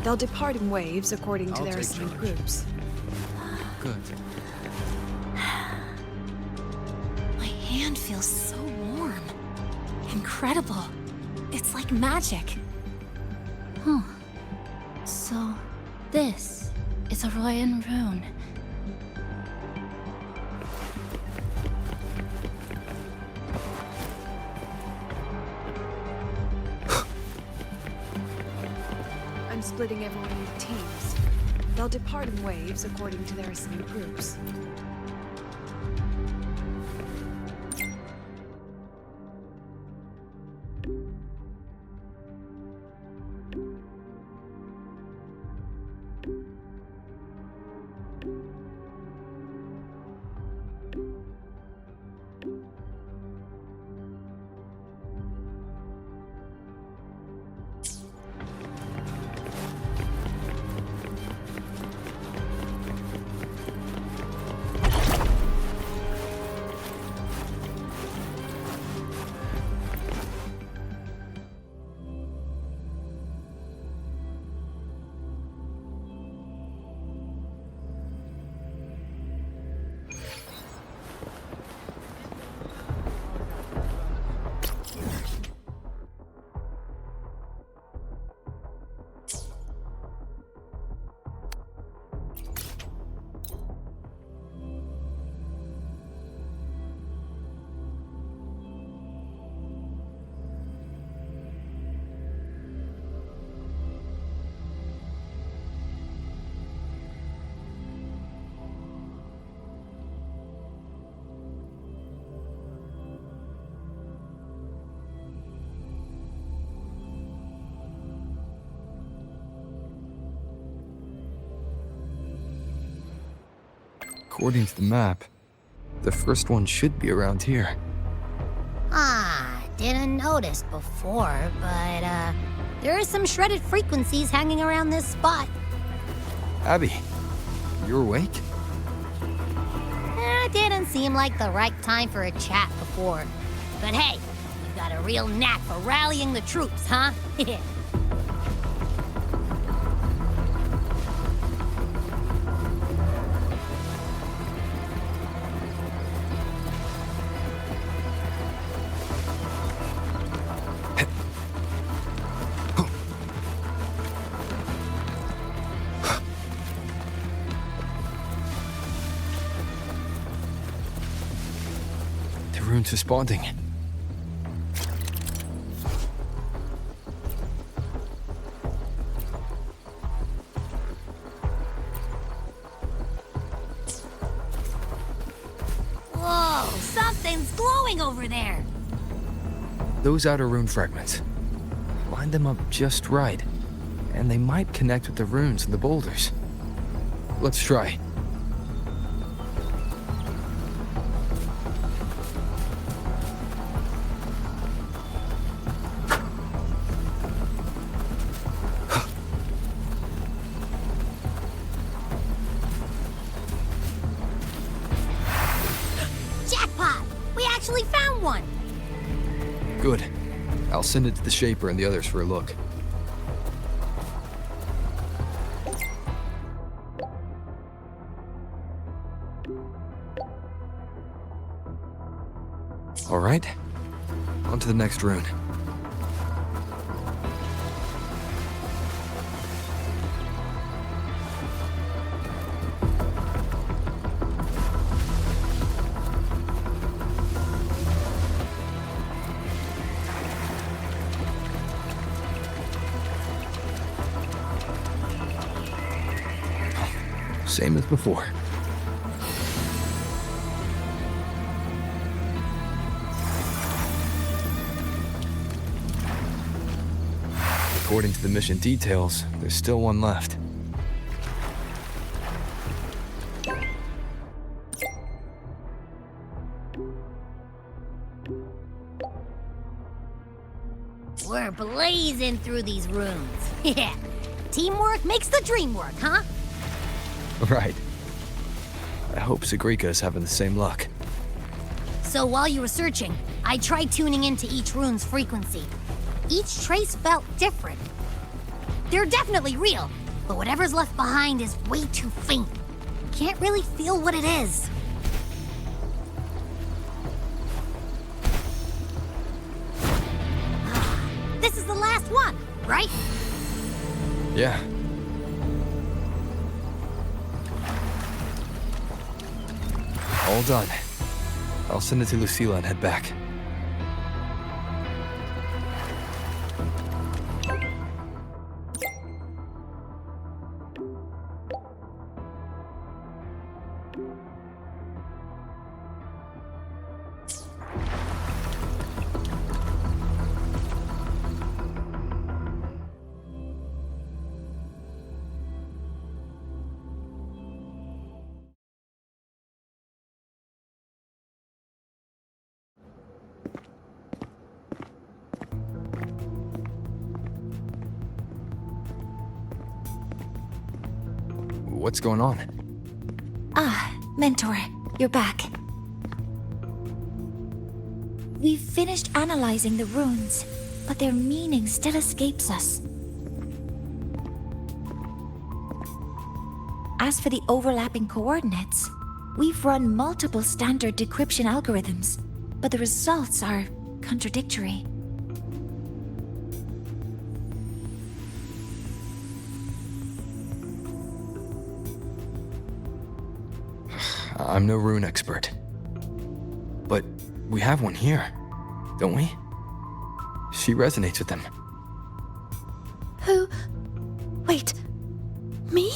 They'll depart in waves according to their assigned groups. Good. My hand feels so warm. Incredible. It's like magic. Huh. So, this is a Royan rune. I'm splitting everyone into teams. They'll depart in waves according to their assigned groups. According to the map, the first one should be around here. Didn't notice before, but, there are some shredded frequencies hanging around this spot. Abby, you're awake? Didn't seem like the right time for a chat before. But hey, you got a real knack for rallying the troops, huh? The rune's responding. Whoa, something's glowing over there. Those outer rune fragments. Line them up just right, and they might connect with the runes in the boulders. Let's try. Jackpot! We actually found one! Good. I'll send it to the Shaper and the others for a look. All right, on to the next rune. Same as before. According to the mission details, there's still one left. We're blazing through these rooms. Yeah. Teamwork makes the dream work, huh? Right. I hope Sagrika's having the same luck. So while you were searching, I tried tuning into each rune's frequency. Each trace felt different. They're definitely real, but whatever's left behind is way too faint. Can't really feel what it is. This is the last one, right? Yeah. All done. I'll send it to Lucilla and head back. What's going on? Mentor, you're back. We've finished analyzing the runes, but their meaning still escapes us. As for the overlapping coordinates, we've run multiple standard decryption algorithms, but the results are contradictory. I'm no rune expert. But we have one here, don't we? She resonates with them. Who? Wait. Me?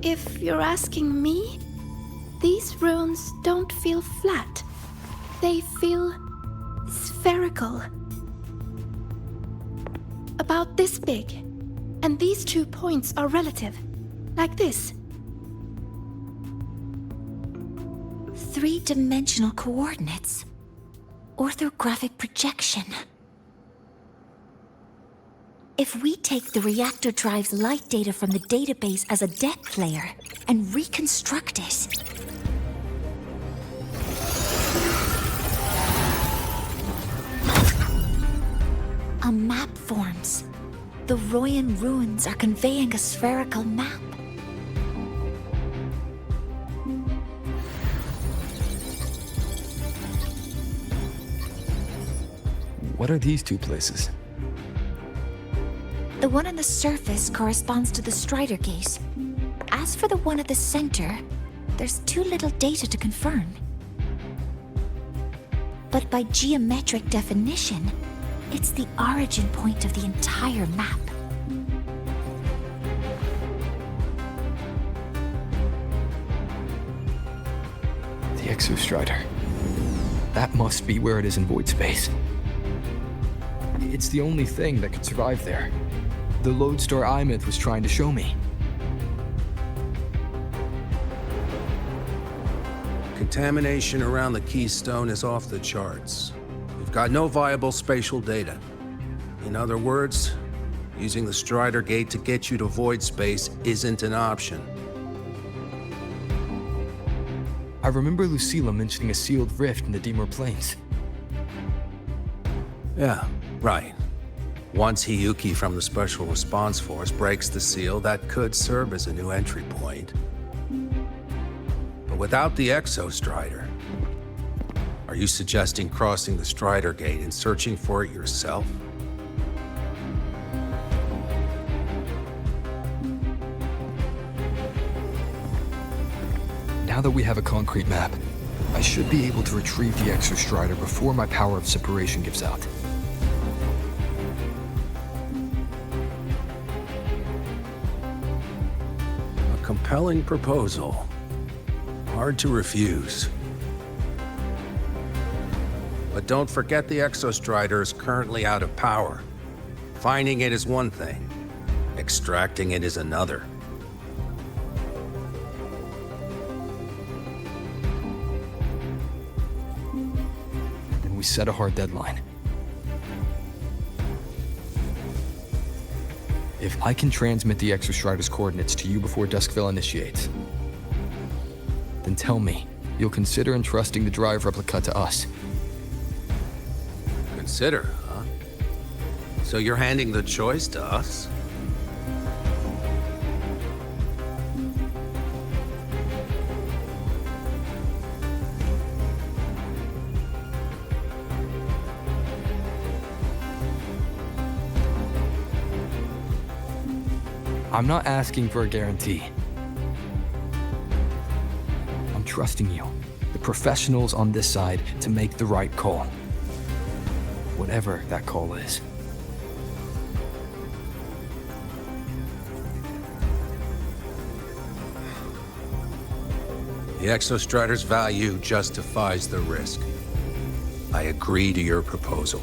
If you're asking me, these runes stones don't feel flat. They feel spherical. About this big. And these 2 points are relative. Like this. 3-dimensional coordinates. Orthographic projection. If we take the reactor drive's light data from the database as a depth layer and reconstruct it, a map forms. The Royan ruins are conveying a spherical map. What are these 2 places? The one on the surface corresponds to the Strider Gate. As for the one at the center, there's too little data to confirm. But by geometric definition, it's the origin point of the entire map. The Exostrider. That must be where it is in void space. It's the only thing that could survive there. The lodestar Imith was trying to show me. Contamination around the keystone is off the charts. We've got no viable spatial data. In other words, using the Strider Gate to get you to void space isn't an option. I remember Lucilla mentioning a sealed rift in the Dimor Plains. Yeah, right. Once Hiyuki from the Special Response Force breaks the seal, that could serve as a new entry point. But without the Exostrider, are you suggesting crossing the Strider Gate and searching for it yourself? Now that we have a concrete map, I should be able to retrieve the Exostrider before my power of separation gives out. A compelling proposal. Hard to refuse. But don't forget the Exostrider is currently out of power. Finding it is one thing. Extracting it is another. Then we set a hard deadline. If I can transmit the Exostrider's coordinates to you before Duskville initiates, then tell me you'll consider entrusting the drive replica to us. Consider, huh? So you're handing the choice to us? I'm not asking for a guarantee. I'm trusting you, the professionals on this side, to make the right call. Whatever that call is. The Exostrider's value justifies the risk. I agree to your proposal.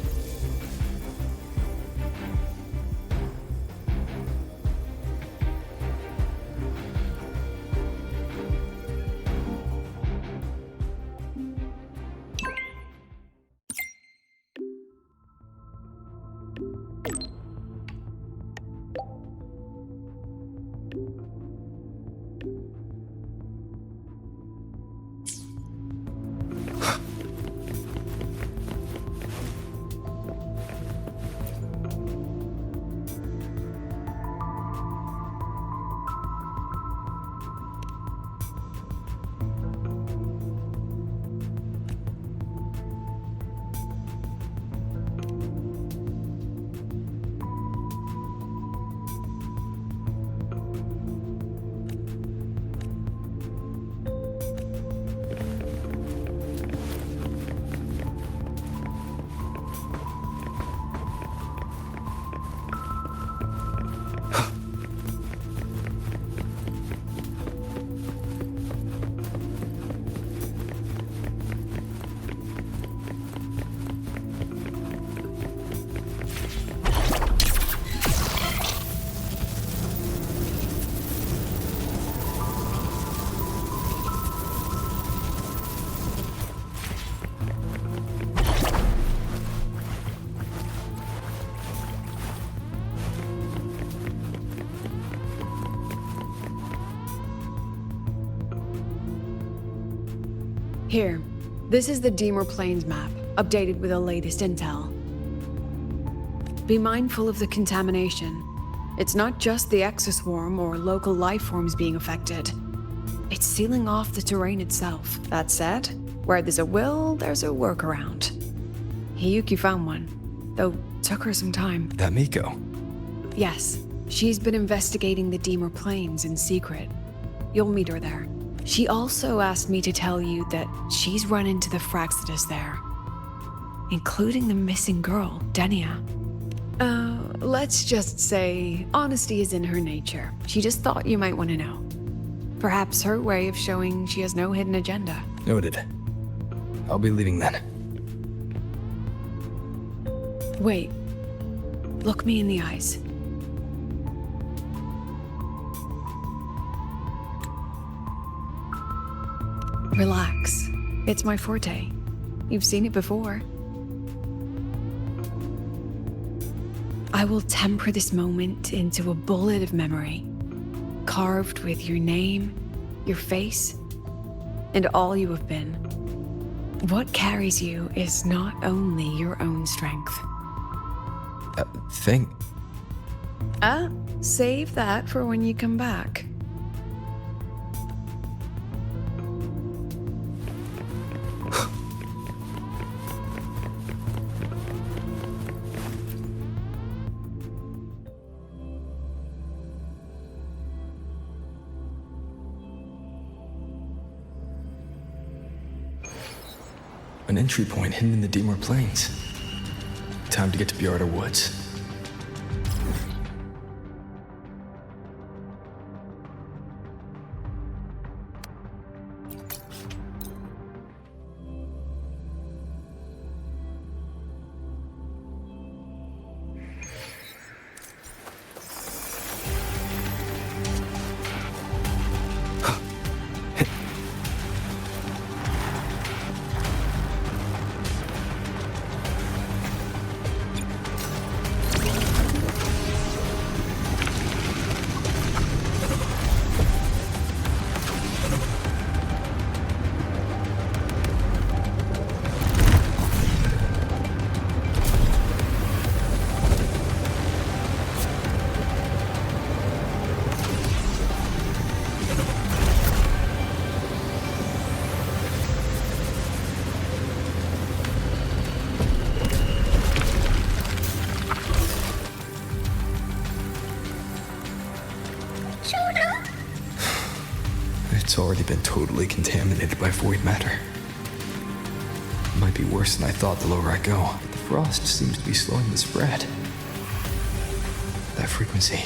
Here, this is the Deemer Plains map, updated with the latest intel. Be mindful of the contamination. It's not just the exoswarm or local life forms being affected. It's sealing off the terrain itself. That said, where there's a will, there's a workaround. Hiyuki found one, though took her some time. That Miko? Yes, she's been investigating the Deemer Plains in secret. You'll meet her there. She also asked me to tell you that she's run into the Fraxidus there, including the missing girl, Denia. Let's just say honesty is in her nature. She just thought you might want to know. Perhaps her way of showing she has no hidden agenda. Noted. I'll be leaving then. Wait. Look me in the eyes. Relax. It's my forte. You've seen it before. I will temper this moment into a bullet of memory, carved with your name, your face, and all you have been. What carries you is not only your own strength. Thing? Save that for when you come back. An entry point hidden in the Deemer Plains. Time to get to Bjarta Woods. It's already been totally contaminated by void matter. It might be worse than I thought the lower I go. The frost seems to be slowing the spread. That frequency.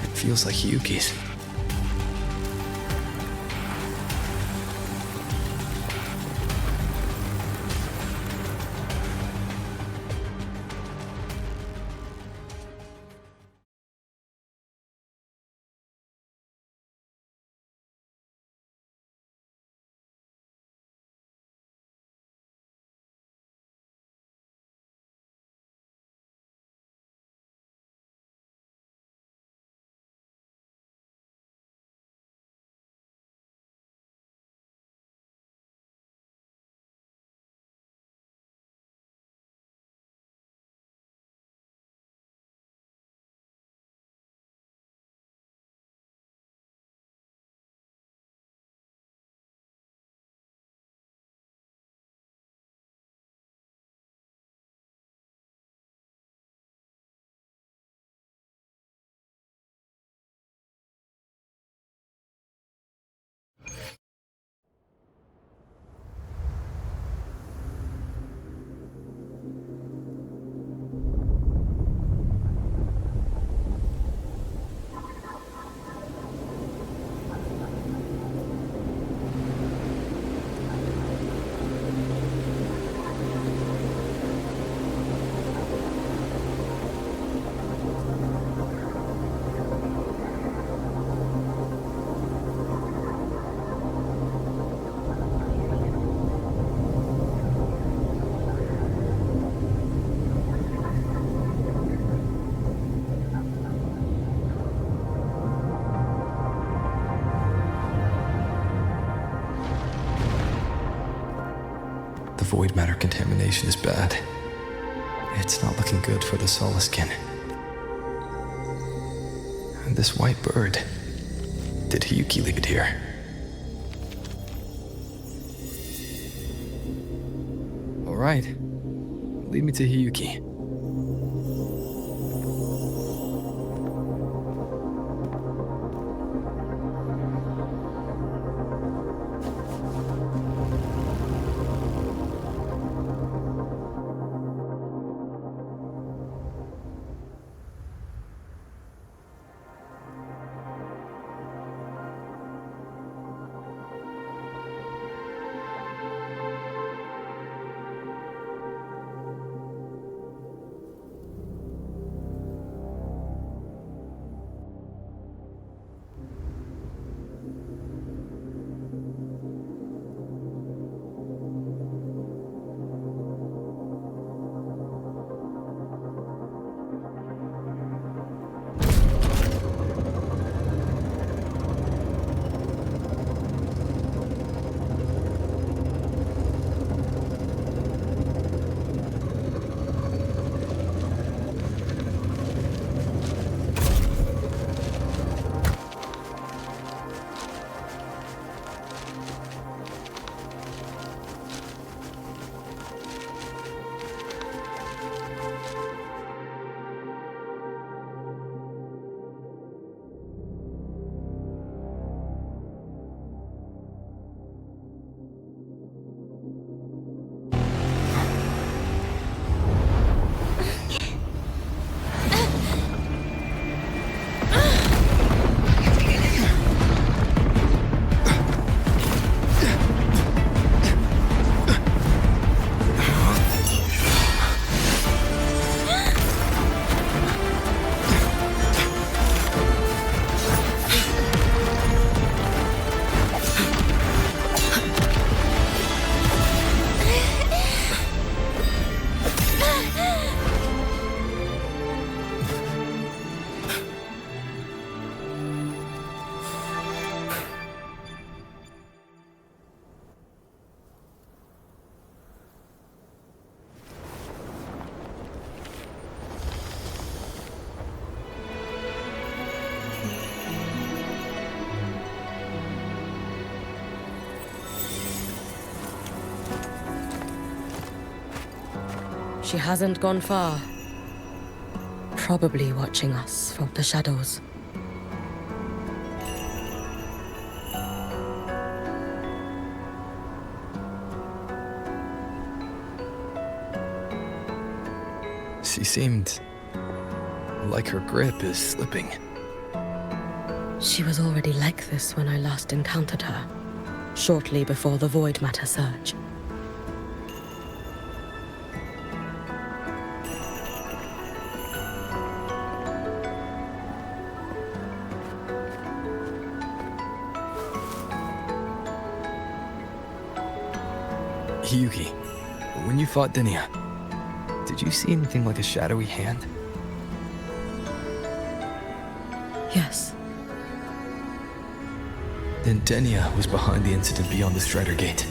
It feels like Hiyuki's. the void matter contamination is bad. It's not looking good for the Soliskin. And this white bird, did Hiyuki leave it here? All right, lead me to Hiyuki. She hasn't gone far. Probably watching us from the shadows. She seemed like her grip is slipping. She was already like this when I last encountered her, shortly before the void matter surge. Hiyuki, when you fought Denia, did you see anything like a shadowy hand? Yes. Then Denia was behind the incident beyond the Strider Gate.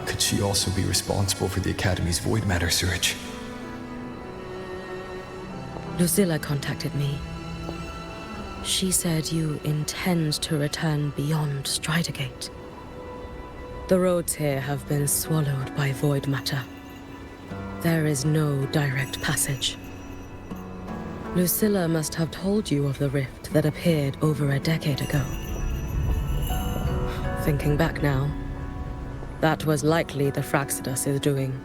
Could she also be responsible for the Academy's void matter surge? Lucilla contacted me. She said you intend to return beyond Strider Gate. The roads here have been swallowed by void matter. There is no direct passage. Lucilla must have told you of the rift that appeared over a decade ago. Thinking back now, that was likely the Fraxidus' doing.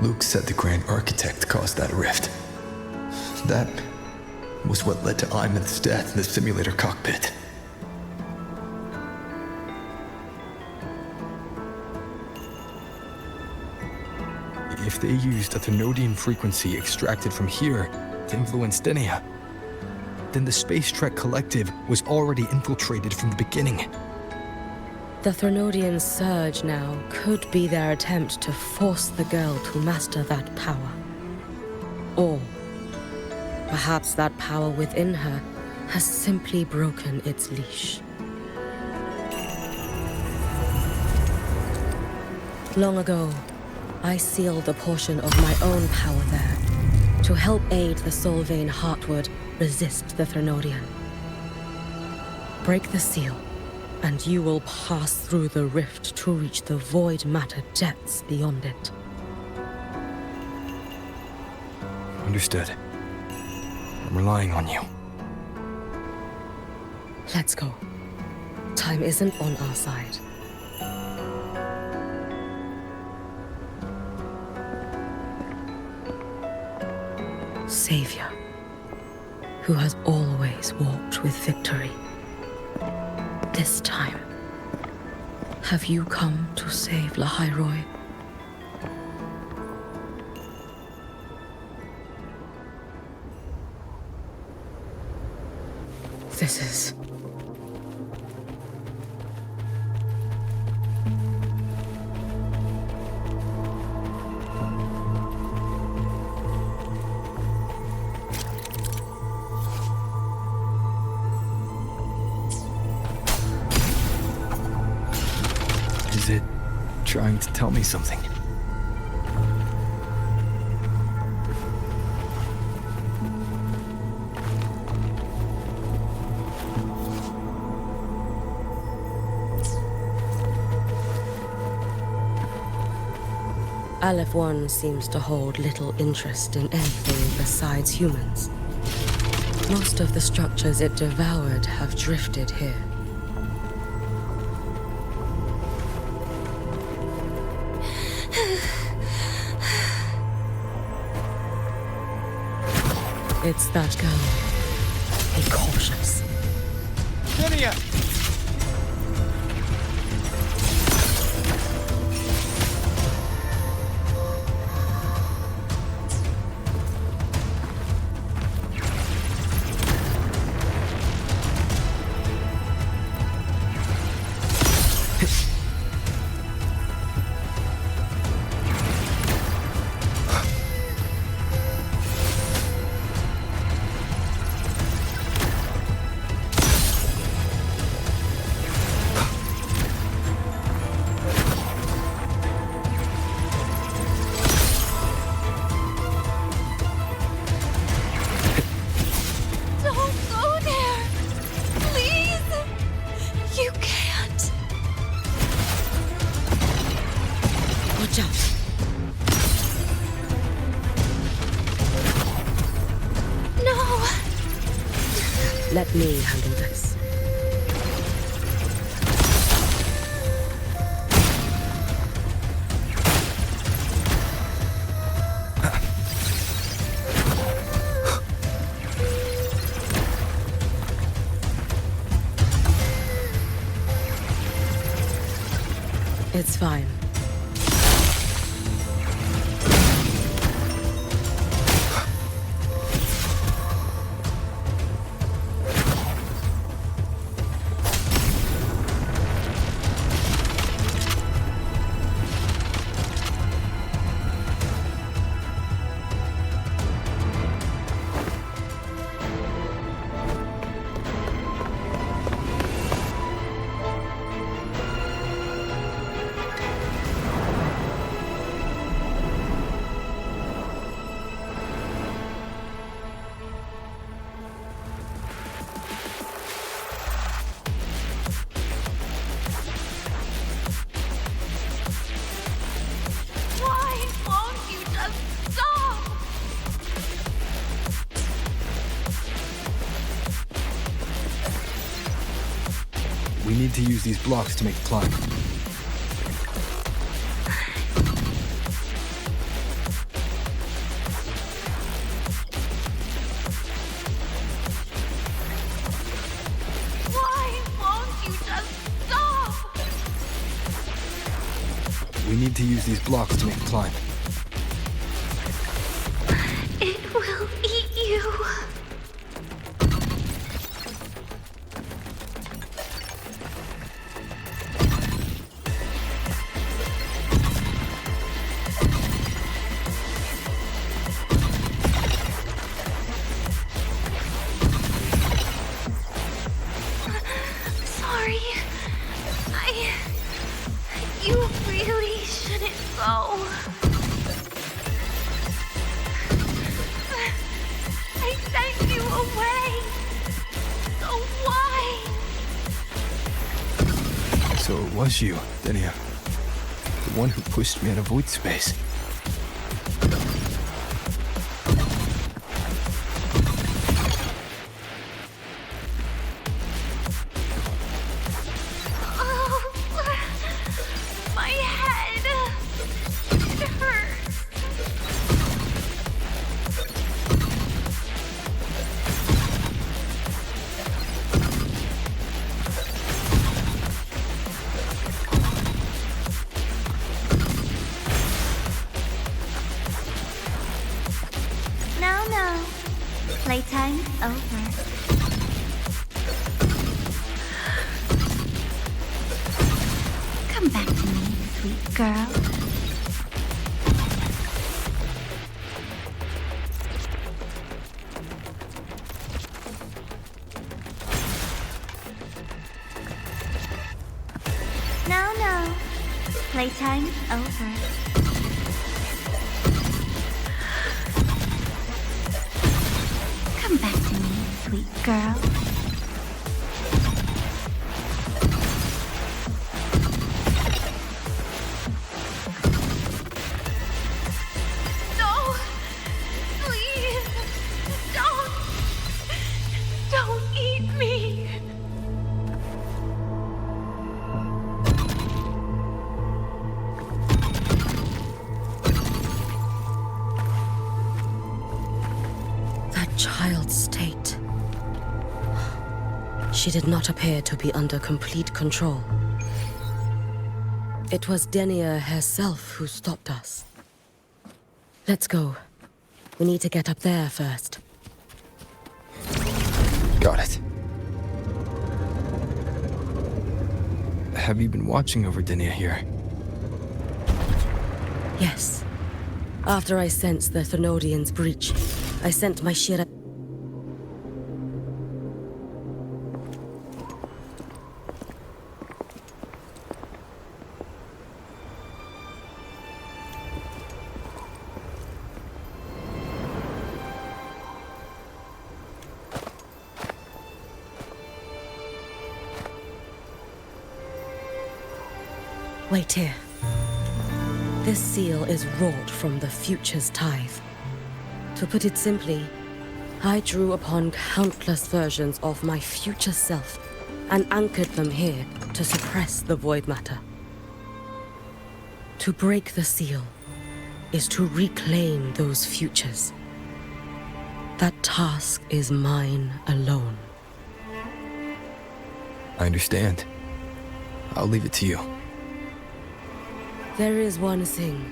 Luke said the Grand Architect caused that rift. That was what led to Imeth's death in the simulator cockpit. If they used a Thenodian frequency extracted from here to influence Denia, then the Space Trek Collective was already infiltrated from the beginning. The Thenodian surge now could be their attempt to force the girl to master that power. Or perhaps that power within her has simply broken its leash. Long ago, I sealed a portion of my own power there to help aid the Solvane Heartwood resist the Threnodian. Break the seal, and you will pass through the rift to reach the void matter depths beyond it. Understood. I'm relying on you. Let's go. Time isn't on our side. Savior, who has always walked with victory. This time, have you come to save Lahairoi? This is... Is it trying to tell me something? Aleph 1 seems to hold little interest in anything besides humans. Most of the structures it devoured have drifted here. It's that girl. Be cautious. Lydia! Let me handle this. It's fine. We need to use these blocks to make the climb. Why won't you just stop? We need to use these blocks to make the climb. It will eat you. Sorry. You really shouldn't go. I sent you away. So why? So it was you, Denia. The one who pushed me out of void space. My head. It hurts. No. Playtime over. Come back to me, sweet girl. No. Playtime over. Come back to me, sweet girl. No. Please. Don't eat me. That child's state. She did not appear to be under complete control. It was Denia herself who stopped us. Let's go. We need to get up there first. Got it. Have you been watching over Denia here? Yes. After I sensed the Thenodian's breach, I sent my Shira. Wait here. This seal is wrought from the future's tithe. To put it simply, I drew upon countless versions of my future self and anchored them here to suppress the void matter. To break the seal is to reclaim those futures. That task is mine alone. I understand. I'll leave it to you. There is one thing.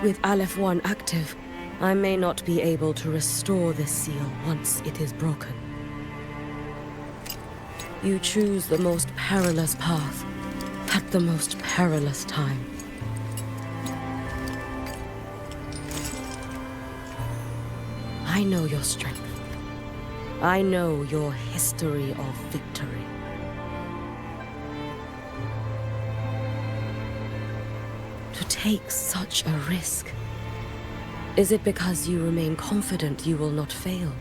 With Aleph 1 active, I may not be able to restore this seal once it is broken. You choose the most perilous path at the most perilous time. I know your strength. I know your history of victory. To take such a risk? Is it because you remain confident you will not fail?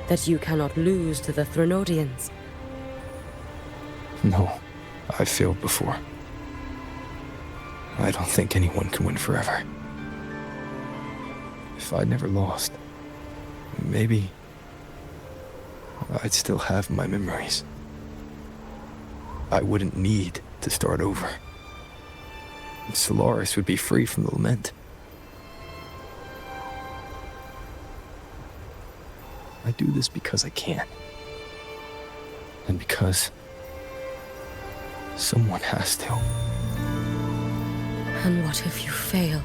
That you cannot lose to the Thenodians? No, I've failed before. I don't think anyone can win forever. If I'd never lost, maybe I'd still have my memories. I wouldn't need to start over. Solaris would be free from the lament. I do this because I can. And because someone has to. And what if you fail?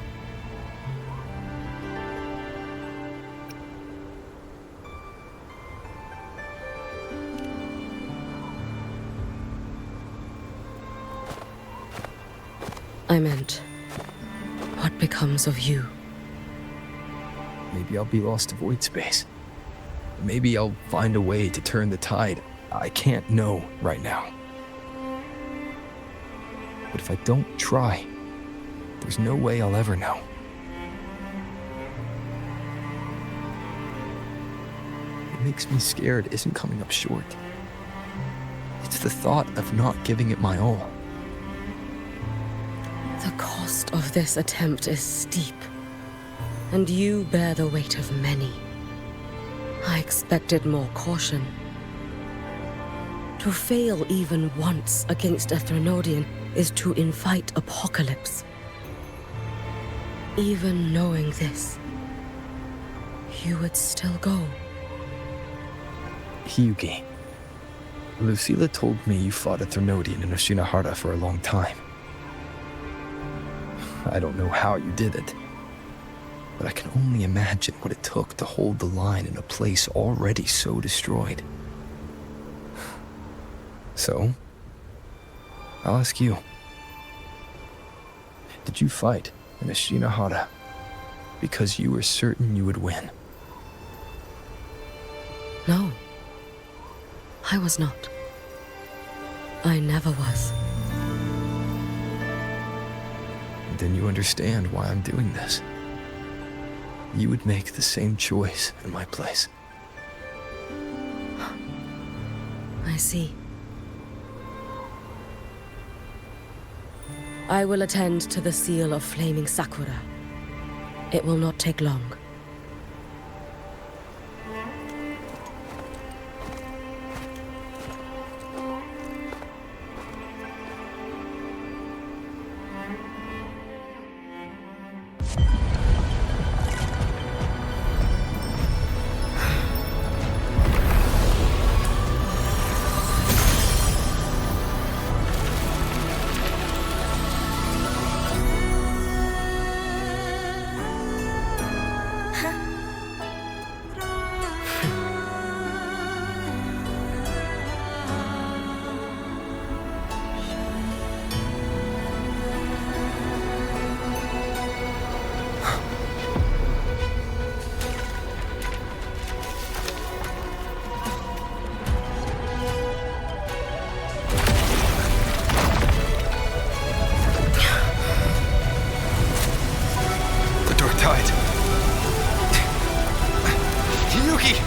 I meant, what becomes of you? Maybe I'll be lost to void space. Maybe I'll find a way to turn the tide. I can't know right now. But if I don't try, there's no way I'll ever know. What makes me scared isn't coming up short. It's the thought of not giving it my all. The cost of this attempt is steep, and you bear the weight of many. I expected more caution. To fail even once against a Threnodian is to invite apocalypse. Even knowing this, you would still go. Hiyuki, Lucilla told me you fought a Threnodian in Oshinahara for a long time. I don't know how you did it, but I can only imagine what it took to hold the line in a place already so destroyed. So, I'll ask you. Did you fight in Oshinahara because you were certain you would win? No. I was not. I never was. Then you understand why I'm doing this. You would make the same choice in my place. I see. I will attend to the seal of Flaming Sakura. It will not take long.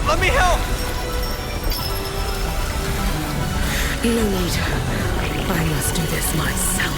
Let me help! No need. I must do this myself.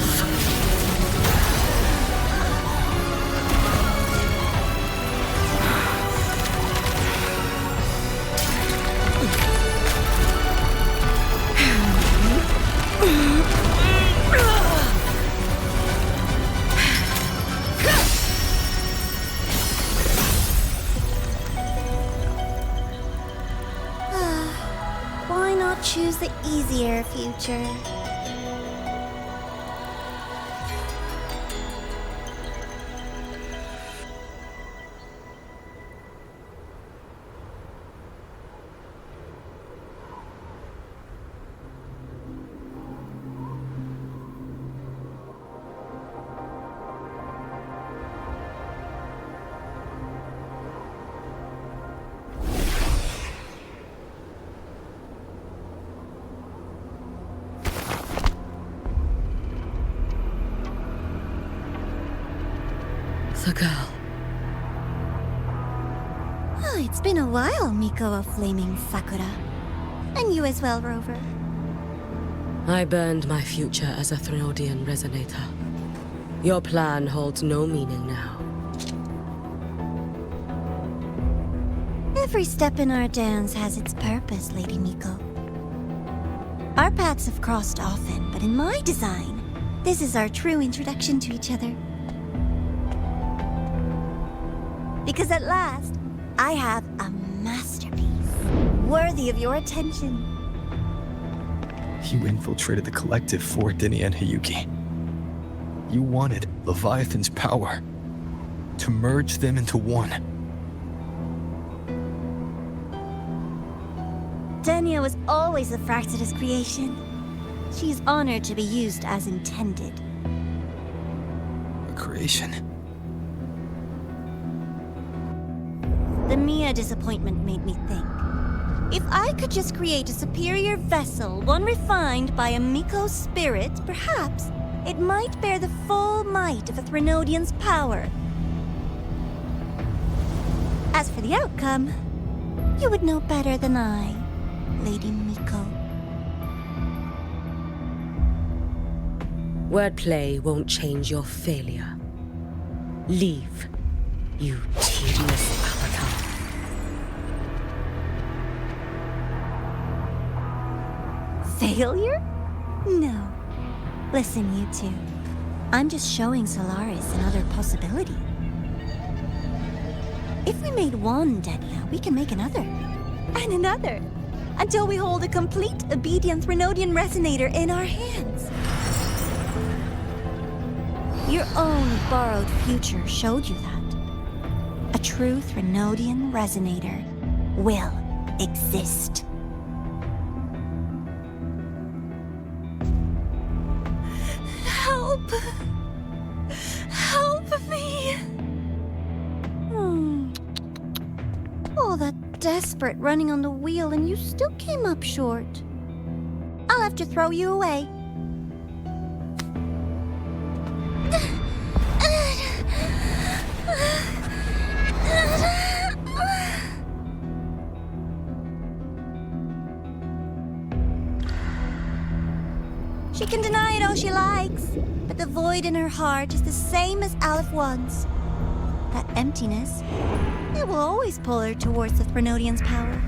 Why not choose the easier future? The girl. Oh, it's been a while, Miko of Flaming Sakura. And you as well, Rover. I burned my future as a Threnodian resonator. Your plan holds no meaning now. Every step in our dance has its purpose, Lady Miko. Our paths have crossed often, but in my design, this is our true introduction to each other. Because at last, I have a masterpiece, worthy of your attention. You infiltrated the collective for Dini and Hiyuki. You wanted Leviathan's power, to merge them into one. Denia was always a Fractidus creation. She is honored to be used as intended. A creation? The Mia disappointment made me think. If I could just create a superior vessel, one refined by a Miko spirit, perhaps it might bear the full might of a Threnodian's power. As for the outcome, you would know better than I, Lady Miko. Wordplay won't change your failure. Leave, you tedious avatar. Failure? No. Listen, you two. I'm just showing Solaris another possibility. If we made one Denia, we can make another. And another. Until we hold a complete obedient Threnodian resonator in our hands. Your own borrowed future showed you that. A true Threnodian resonator will exist. Help! Help me! All that desperate running on the wheel and you still came up short. I'll have to throw you away. She can deny it all she likes, but the void in her heart is the same as Aleph One's. That emptiness, it will always pull her towards the Threnodian's power.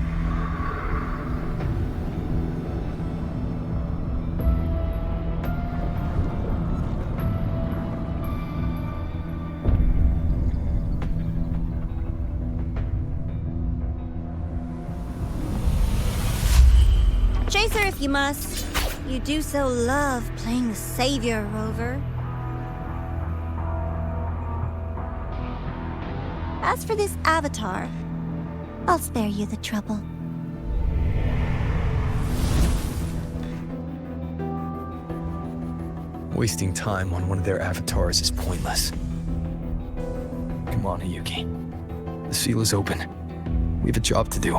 Chase her if you must. You do so love playing the savior, Rover. As for this avatar, I'll spare you the trouble. Wasting time on one of their avatars is pointless. Come on, Hiyuki. The seal is open. We have a job to do.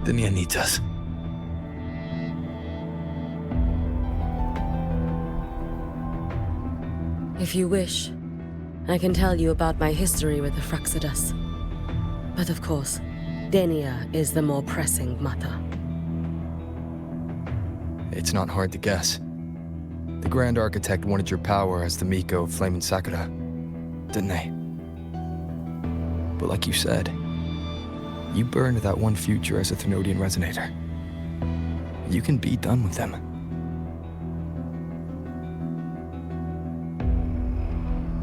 Denia needs us. If you wish, I can tell you about my history with the Fraxidus. But of course, Denia is the more pressing matter. It's not hard to guess. The Grand Architect wanted your power as the Miko of Flame and Sakura, didn't they? But like you said, you burned that one future as a Threnodian resonator. You can be done with them.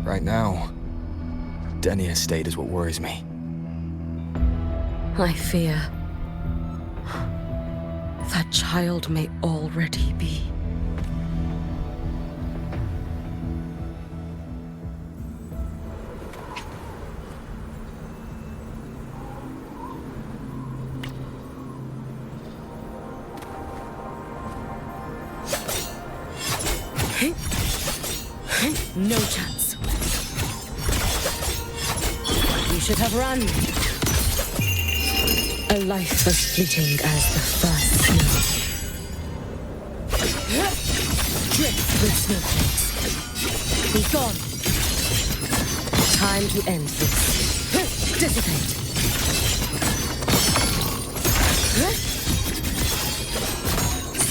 Right now, Denia's state is what worries me. I fear that child may already be. No chance. You should have run. A life as fleeting as the first snow. Drift with snowflakes. Be gone. Time to end this. Dissipate.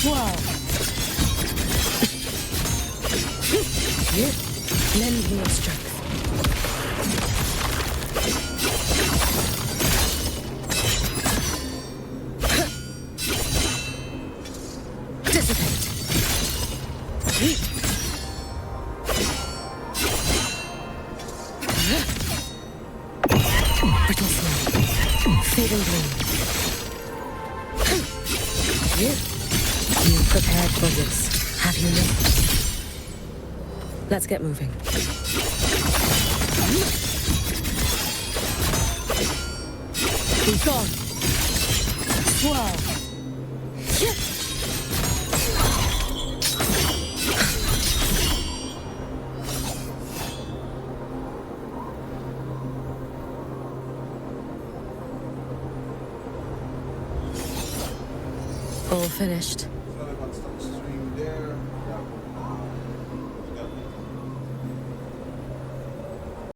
Swirl. Lend me your strength. Dissipate. Brittle snow. Fading bloom. You prepared for this, have you not? Let's get moving. Be gone. Swirl. All finished.